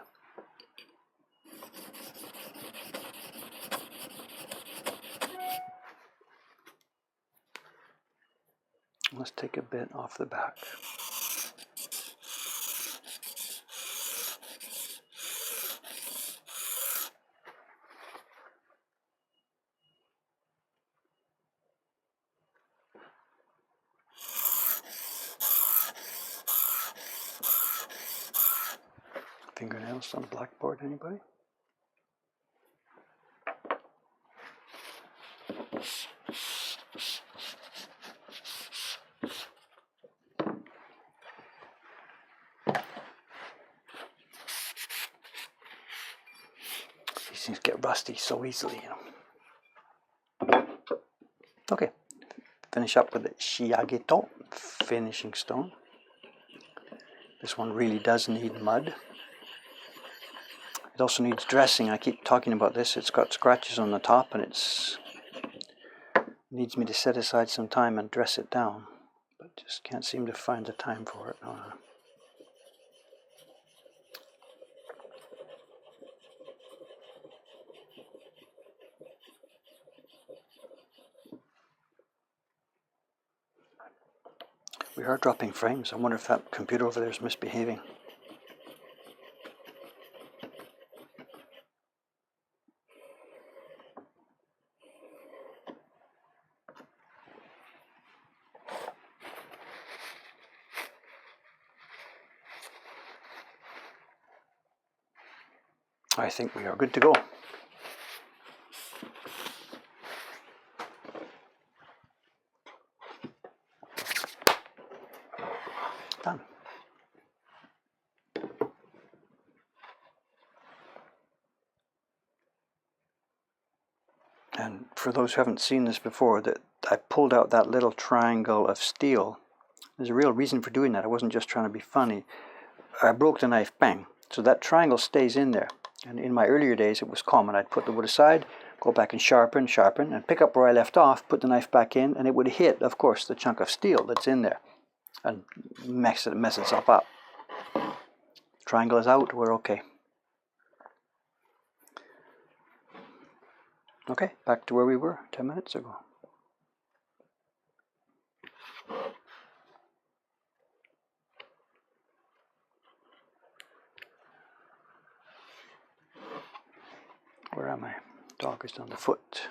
Let's take a bit off the back. Fingernails on blackboard, anybody? These things get rusty so easily, you know. Okay, finish up with the shiageto, finishing stone. This one really does need mud. It also needs dressing. I keep talking about this. It's got scratches on the top, and it needs me to set aside some time and dress it down, but just can't seem to find the time for it. We are dropping frames. I wonder if that computer over there is misbehaving. I think we are good to go. Done. And for those who haven't seen this before, that I pulled out that little triangle of steel. There's a real reason for doing that. I wasn't just trying to be funny. I broke the knife, bang. So that triangle stays in there. And in my earlier days, it was common. I'd put the wood aside, go back and sharpen, and pick up where I left off, put the knife back in, and it would hit, of course, the chunk of steel that's in there and mess itself up. Triangle is out, we're okay. Okay, back to where we were 10 minutes ago. Where am I? Dog is on the foot.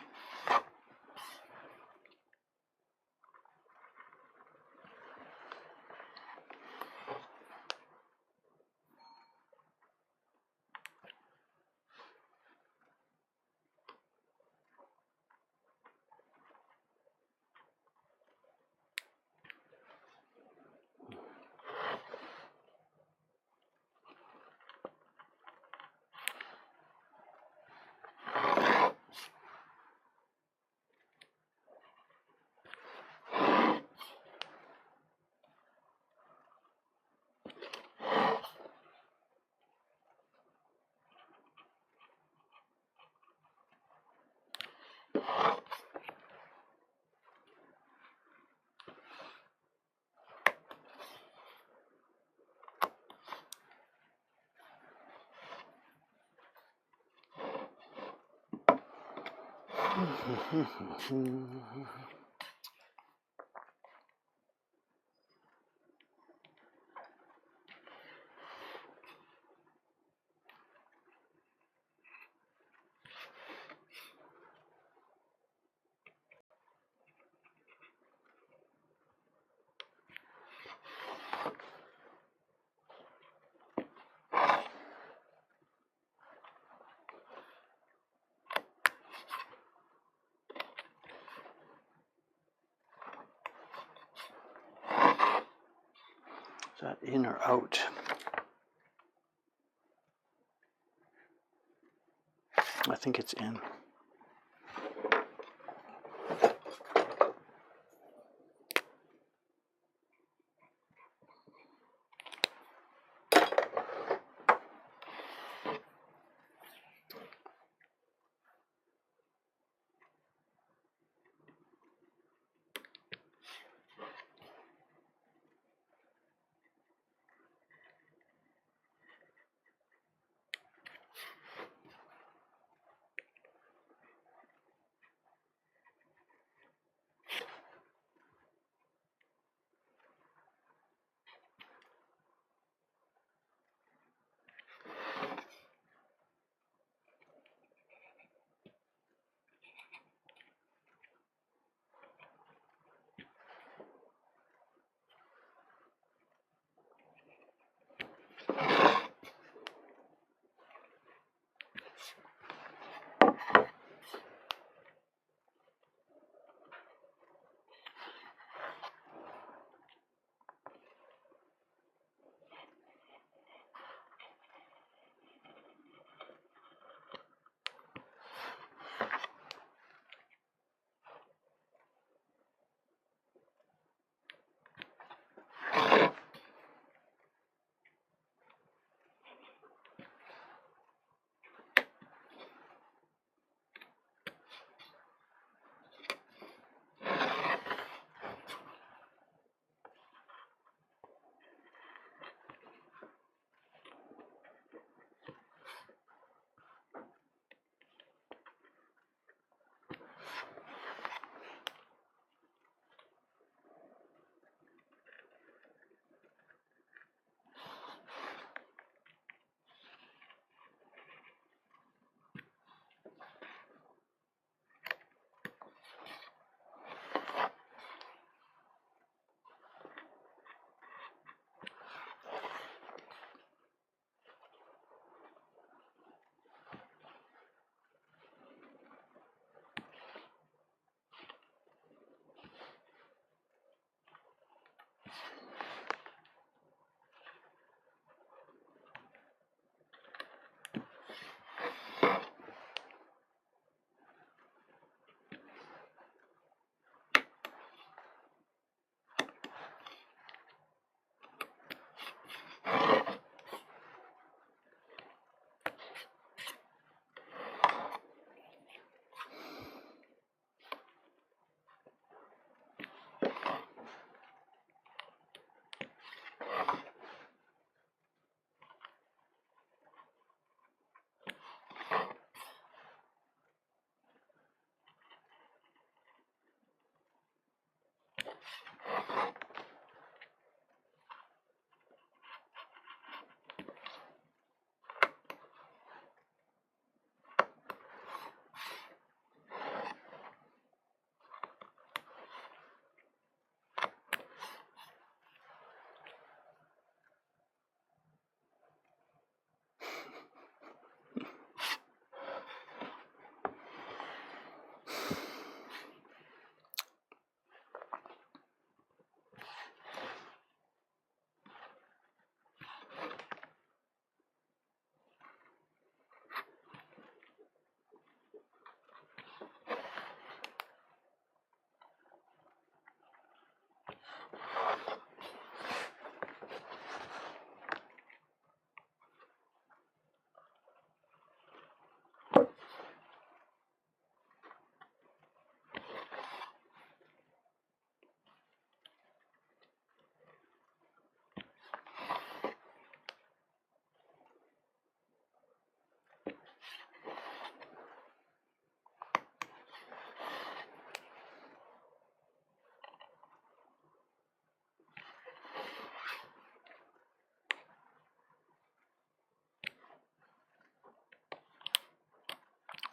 Is that in or out? I think it's in.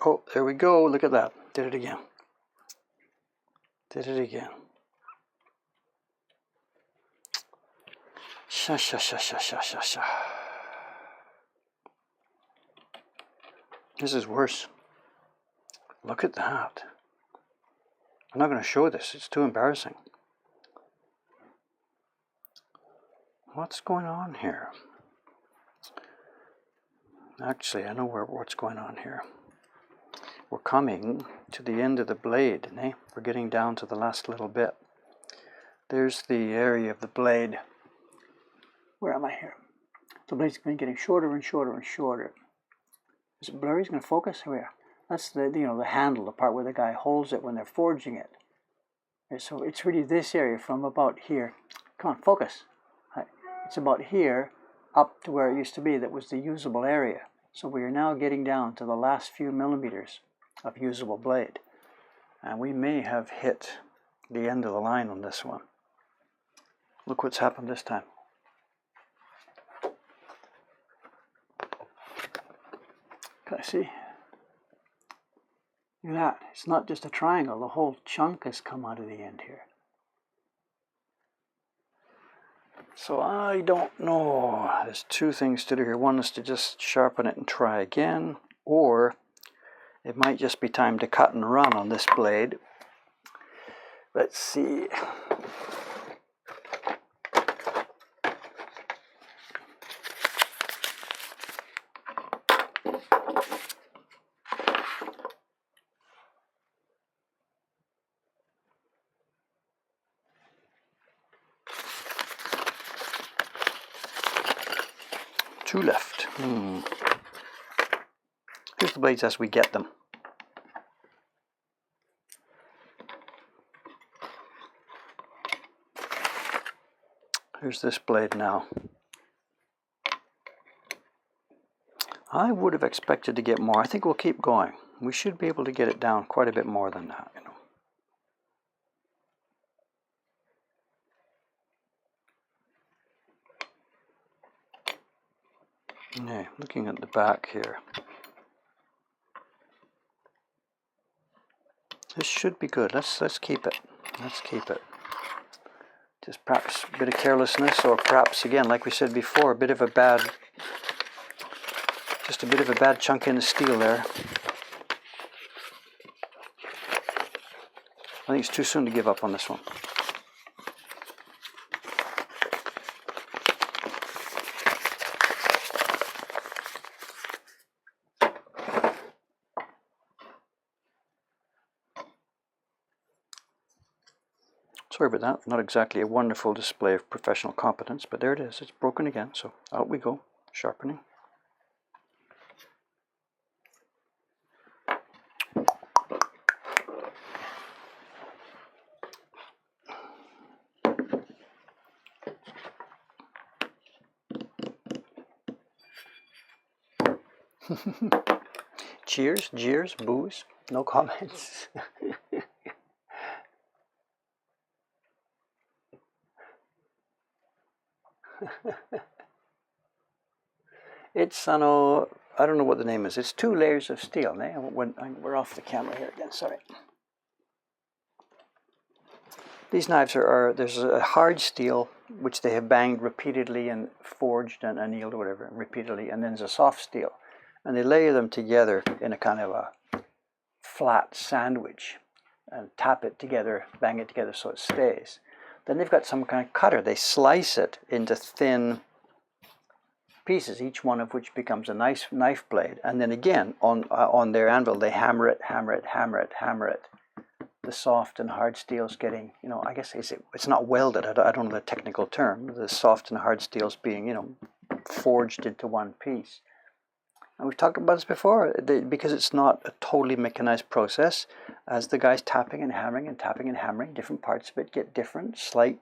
Oh, there we go. Look at that. Did it again. Did it again. Sha sha sha sha sha sha sha. This is worse. Look at that. I'm not going to show this. It's too embarrassing. What's going on here? Actually, I know what's going on here. We're coming to the end of the blade, eh? We're getting down to the last little bit. There's the area of the blade. Where am I here? The blade's been getting shorter and shorter and shorter. Is it blurry? It's going to focus? Here we are. That's the the handle, the part where the guy holds it when they're forging it. So it's really this area from about here. Come on, focus. It's about here up to where it used to be that was the usable area. So we are now getting down to the last few millimeters of usable blade. And we may have hit the end of the line on this one. Look what's happened this time. Can I see? Look at that. It's not just a triangle. The whole chunk has come out of the end here. So I don't know. There's two things to do here. One is to just sharpen it and try again, or it might just be time to cut and run on this blade. Let's see. Two left. Here's the blades as we get them. Here's this blade now. I would have expected to get more. I think we'll keep going. We should be able to get it down quite a bit more than that, Yeah, looking at the back here. This should be good. Let's keep it. Let's keep it. Just perhaps a bit of carelessness, or perhaps again, like we said before, just a bit of a bad chunk in the steel there. I think it's too soon to give up on this one. Sorry about that. Not exactly a wonderful display of professional competence, but there it is. It's broken again, so out we go. Sharpening. Cheers, jeers, boos, no comments. It's, I don't know what the name is. It's 2 layers of steel. We're off the camera here again, sorry. These knives there's a hard steel, which they have banged repeatedly and forged and annealed or whatever, repeatedly, and then there's a soft steel. And they layer them together in a kind of a flat sandwich and tap it together, bang it together so it stays. Then they've got some kind of cutter. They slice it into thin pieces, each one of which becomes a nice knife blade. And then again, on their anvil, they hammer it. The soft and hard steel's getting, I guess it's not welded. I don't know the technical term. The soft and hard steel's being, forged into one piece. And we've talked about this before, because it's not a totally mechanized process. As the guy's tapping and hammering, different parts of it get different, slight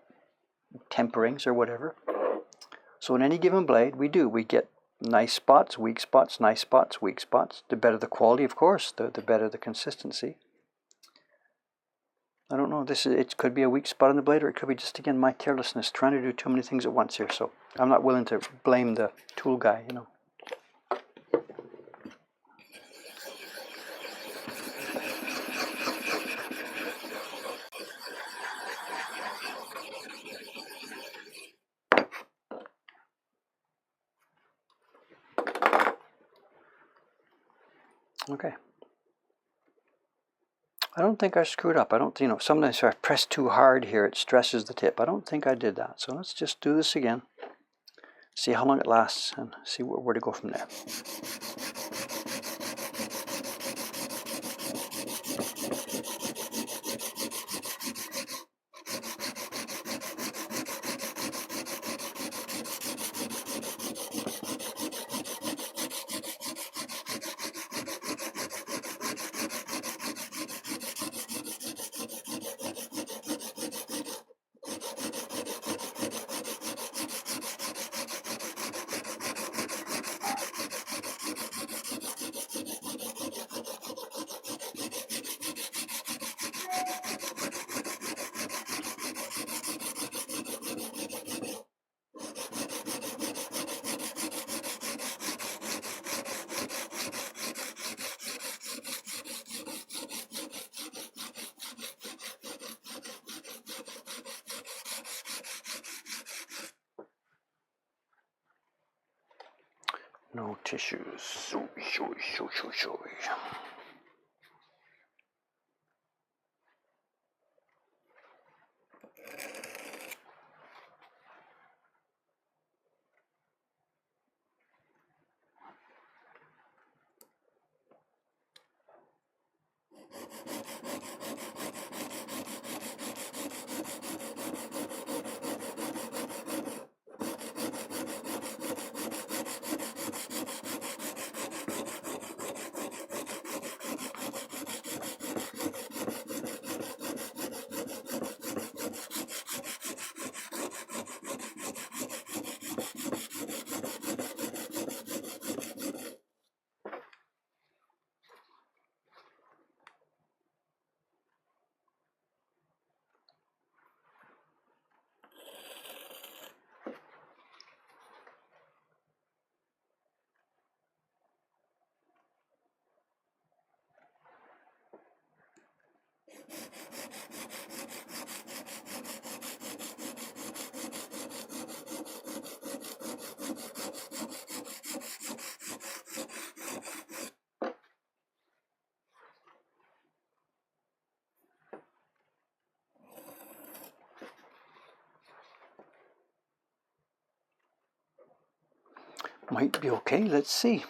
temperings or whatever. So in any given blade, we get nice spots, weak spots, nice spots, weak spots. The better the quality, of course, the better the consistency. I don't know, it could be a weak spot on the blade, or it could be just, again, my carelessness, trying to do too many things at once here. So I'm not willing to blame the tool guy, Okay. I don't think I screwed up. I don't, sometimes if I press too hard here, it stresses the tip. I don't think I did that. So let's just do this again. See how long it lasts and see where to go from there. No tissues. Might be okay. Let's see.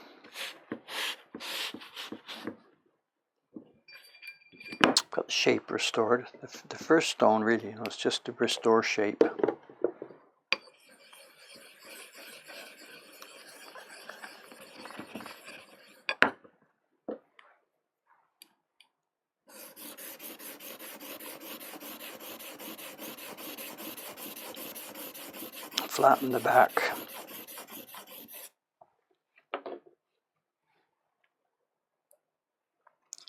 Got the shape restored. The first stone really, it's just to restore shape. Flatten the back.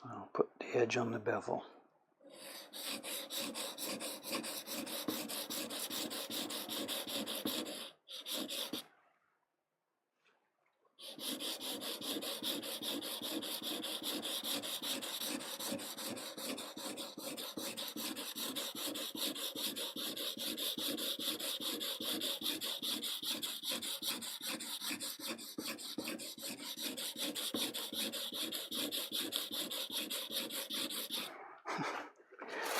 I'll put the edge on the bevel.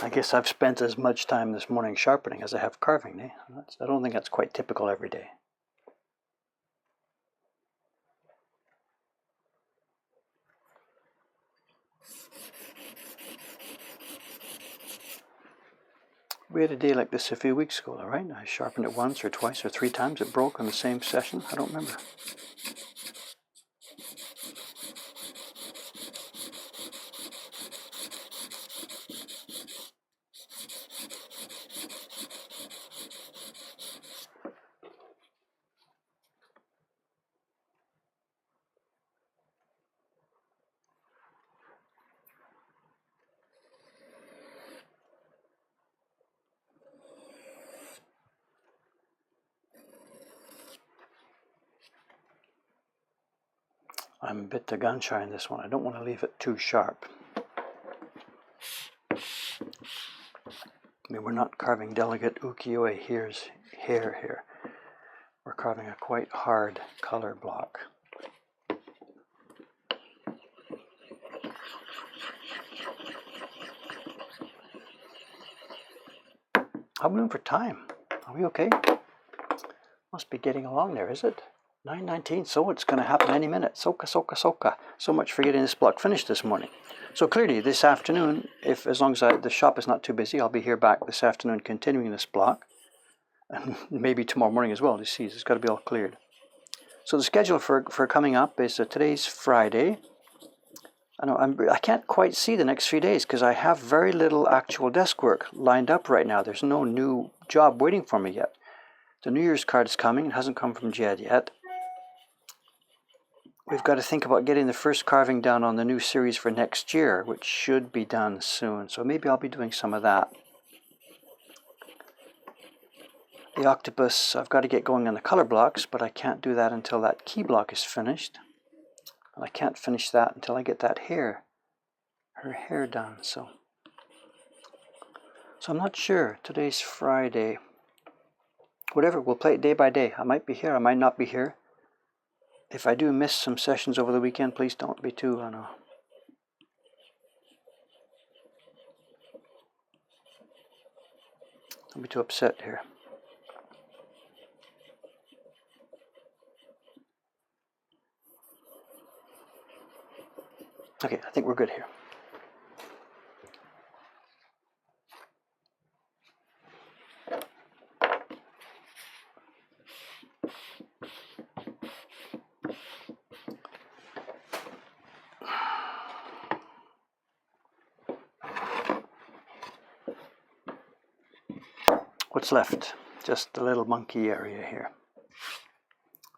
I guess I've spent as much time this morning sharpening as I have carving, eh? I don't think that's quite typical every day. We had a day like this a few weeks ago, all right? I sharpened it once or twice or 3 times. It broke on the same session. I don't remember. I'm a bit gun shy in this one. I don't want to leave it too sharp. I mean, we're not carving delicate ukiyo-e hair here. We're carving a quite hard color block. How are we doing for time? Are we okay? Must be getting along there, is it? 9:19, so it's going to happen any minute. Soka, soka, soka. So much for getting this block finished this morning. So clearly this afternoon, as long as the shop is not too busy, I'll be here back this afternoon continuing this block. And maybe tomorrow morning as well, to see. It's got to be all cleared. So the schedule for coming up is today's Friday. I can't quite see the next few days because I have very little actual desk work lined up right now. There's no new job waiting for me yet. The New Year's card is coming. It hasn't come from Jed yet. We've got to think about getting the first carving done on the new series for next year, which should be done soon. So maybe I'll be doing some of that. The octopus, I've got to get going on the color blocks, but I can't do that until that key block is finished. And I can't finish that until I get that her hair done. So I'm not sure. Today's Friday. Whatever, we'll play it day by day. I might be here, I might not be here. If I do miss some sessions over the weekend, please don't be too, don't be too upset here. Okay, I think we're good here. What's left? Just the little monkey area here.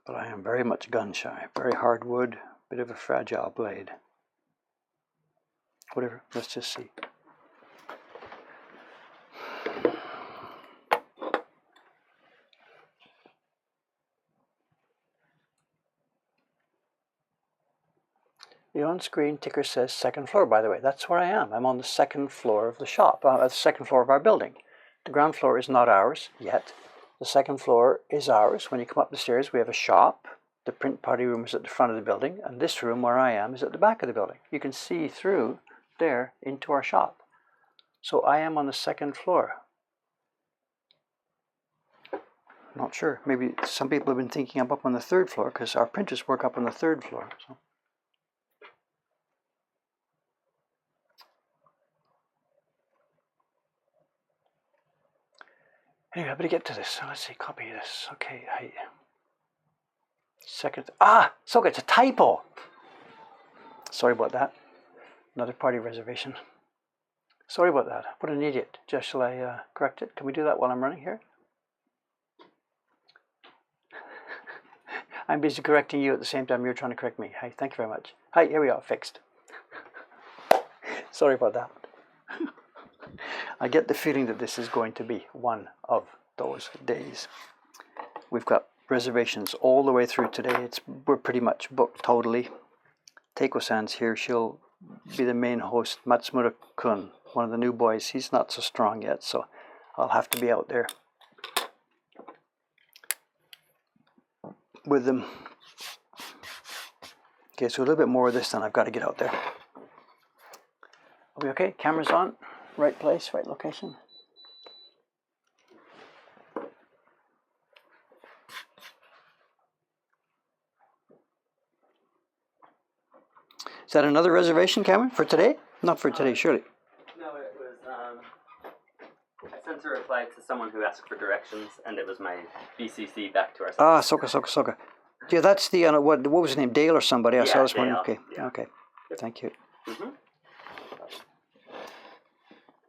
But I am very much gun shy. Very hard wood, bit of a fragile blade. Whatever, let's just see. The on-screen ticker says second floor, by the way. That's where I am. I'm on the second floor of the shop, the second floor of our building. The ground floor is not ours yet. The second floor is ours. When you come up the stairs, we have a shop. The print party room is at the front of the building, and this room where I am is at the back of the building. You can see through there into our shop. So I am on the second floor. Not sure. Maybe some people have been thinking I'm up on the third floor because our printers work up on the third floor. So. Anyway, I better get to this. So let's see, copy this. Okay, second. So it's a typo. Sorry about that. Another party reservation. Sorry about that. What an idiot. Just shall I correct it? Can we do that while I'm running here? I'm busy correcting you at the same time you're trying to correct me. Hi, thank you very much. Hi, here we are, fixed. Sorry about that. I get the feeling that this is going to be one of those days. We've got reservations all the way through today. We're pretty much booked totally. Teiko-san's here. She'll be the main host. Matsumura-kun, one of the new boys, he's not so strong yet, so I'll have to be out there with them. Okay, so a little bit more of this, then I've got to get out there. Are we okay? Camera's on. Right place, right location. Is that another reservation, Cameron, for today? Not for today, surely. No, it was, I sent a reply to someone who asked for directions, and it was my BCC back to our... Soka. Yeah, that's the, what was his name, Dale or somebody? I saw this morning. Okay, yeah. Okay. Thank you. Mm-hmm.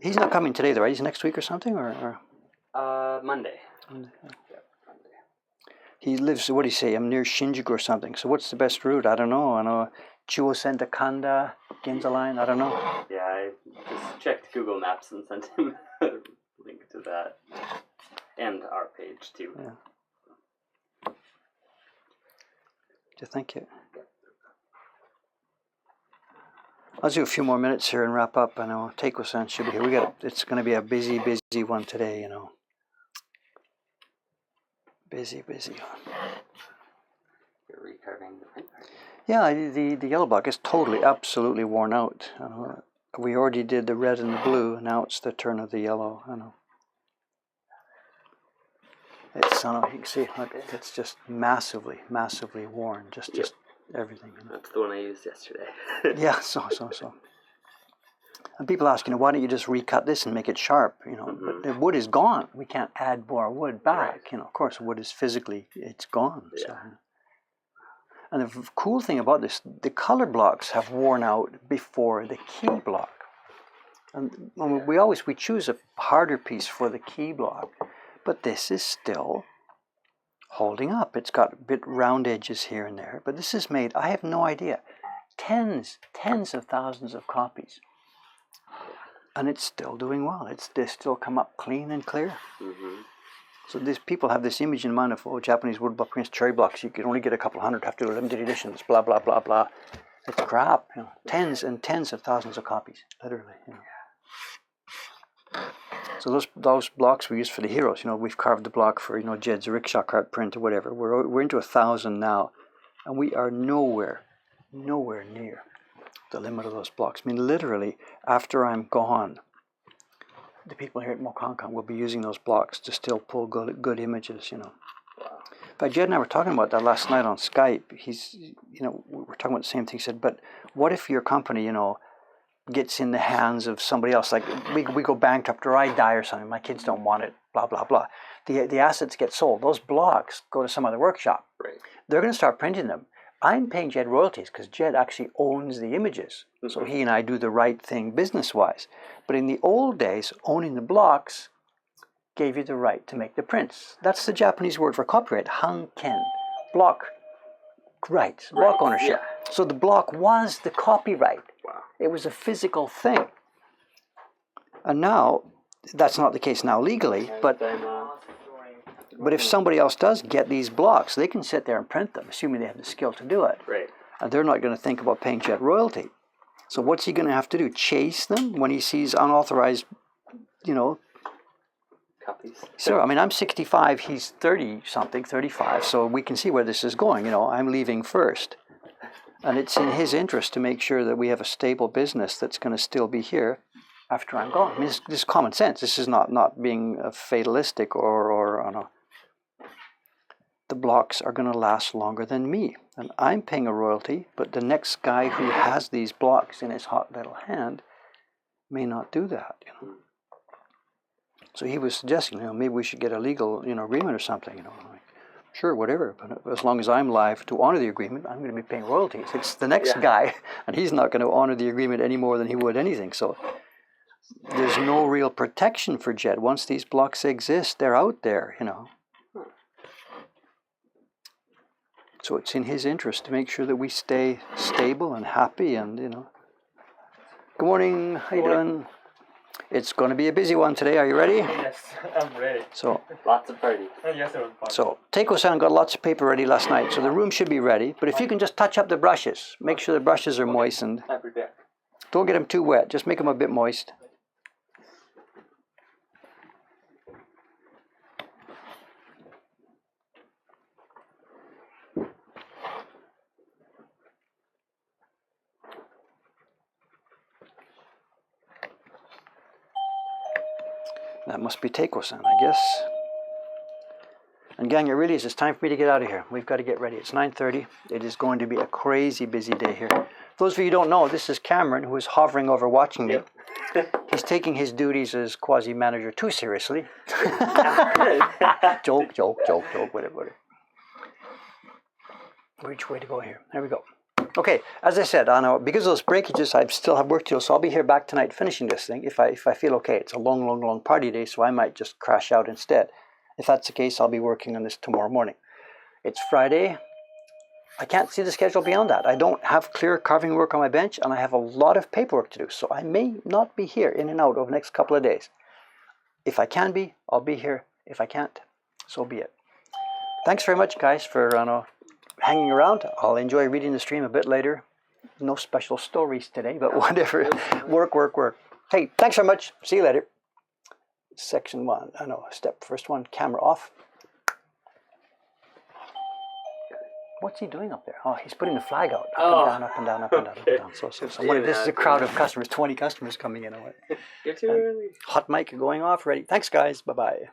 He's not coming today, though, right? He's next week or something, or? Monday. Monday. Yeah, Monday. He lives, what do you say, I'm near Shinjuku or something. So what's the best route? I don't know. I know Chuosen to Kanda, Ginza line, I don't know. Yeah, I just checked Google Maps and sent him a link to that. And our page, too. Yeah. Thank you. Let's do a few more minutes here and wrap up. I know Teiko-san should be here. It's going to be a busy one today, you know. Busy. You're recarving the print party. Yeah, the yellow block is totally, absolutely worn out. We already did the red and the blue. Now it's the turn of the yellow. I know. It's, I don't know, you can see, look, it's just massively worn. Just everything. You know? That's the one I used yesterday. Yeah, so. And people ask, why don't you just recut this and make it sharp? But the wood is gone. We can't add more wood back. Right. Of course, wood is physically, it's gone. Yeah. So. And the cool thing about this, the color blocks have worn out before the key block. And we choose a harder piece for the key block, but this is still holding up. It's got a bit round edges here and there, but this is made, I have no idea, tens of thousands of copies. And it's still doing well. They still come up clean and clear. Mm-hmm. So these people have this image in mind of, Japanese woodblock prints, cherry blocks, you can only get a couple hundred, have to do limited editions, blah, blah, blah, blah. It's crap, tens and tens of thousands of copies, literally, So those blocks we use for the heroes, we've carved the block for, Jed's rickshaw cart print or whatever. We're into 1,000 now, and we are nowhere near the limit of those blocks. I mean, literally, after I'm gone, the people here at Mokuhankan will be using those blocks to still pull good images, Wow. But Jed and I were talking about that last night on Skype. He's, we were talking about the same thing. He said, but what if your company, gets in the hands of somebody else? Like we go bankrupt or I die or something. My kids don't want it, blah, blah, blah. The assets get sold. Those blocks go to some other workshop. Right. They're going to start printing them. I'm paying Jed royalties because Jed actually owns the images. Mm-hmm. So he and I do the right thing business-wise. But in the old days, owning the blocks gave you the right to make the prints. That's the Japanese word for copyright, hanken, block rights, block ownership. Yeah. So the block was the copyright. Wow. It was a physical thing. And now, that's not the case now legally, but if somebody else does get these blocks, they can sit there and print them, assuming they have the skill to do it. Right. And they're not going to think about paying Jet royalty. So what's he going to have to do? Chase them when he sees unauthorized, copies? So, I'm 65, he's 30-something, 35, so we can see where this is going. I'm leaving first. And it's in his interest to make sure that we have a stable business that's going to still be here after I'm gone. This is common sense. This is not being fatalistic or the blocks are going to last longer than me. And I'm paying a royalty, but the next guy who has these blocks in his hot little hand may not do that. So he was suggesting, maybe we should get a legal, agreement or something. Like, sure, whatever. But as long as I'm live to honor the agreement, I'm going to be paying royalties. It's the next guy, and he's not going to honor the agreement any more than he would anything. So there's no real protection for Jed. Once these blocks exist, they're out there, So it's in his interest to make sure that we stay stable and happy and, Good morning. How you doing? It's going to be a busy one today. Are you ready? Yes, I'm ready. So Lots of party. Yes, sir. So Teiko-san got lots of paper ready last night, so the room should be ready. But if you can just touch up the brushes, make sure the brushes are moistened. I prepare. Don't get them too wet. Just make them a bit moist. That must be Teiko-san, I guess. And gang, it really is. It's time for me to get out of here. We've got to get ready. It's 9:30. It is going to be a crazy busy day here. For those of you who don't know, this is Cameron, who is hovering over watching me. Yep. He's taking his duties as quasi-manager too seriously. Joke, whatever. Which way to go here? There we go. Okay, as I said, because of those breakages, I still have work to do, so I'll be here back tonight finishing this thing if I feel okay. It's a long party day, so I might just crash out instead. If that's the case, I'll be working on this tomorrow morning. It's Friday. I can't see the schedule beyond that. I don't have clear carving work on my bench, and I have a lot of paperwork to do, so I may not be here in and out over the next couple of days. If I can be, I'll be here. If I can't, so be it. Thanks very much, guys, for hanging around. I'll enjoy reading the stream a bit later. No special stories today, but whatever. Work. Hey, thanks very much. See you later. Section 1. First one, camera off. What's he doing up there? Oh, he's putting the flag out. Up and down. So this is a crowd of customers, 20 customers coming in. You're too early. Hot mic going off, ready. Thanks, guys. Bye-bye.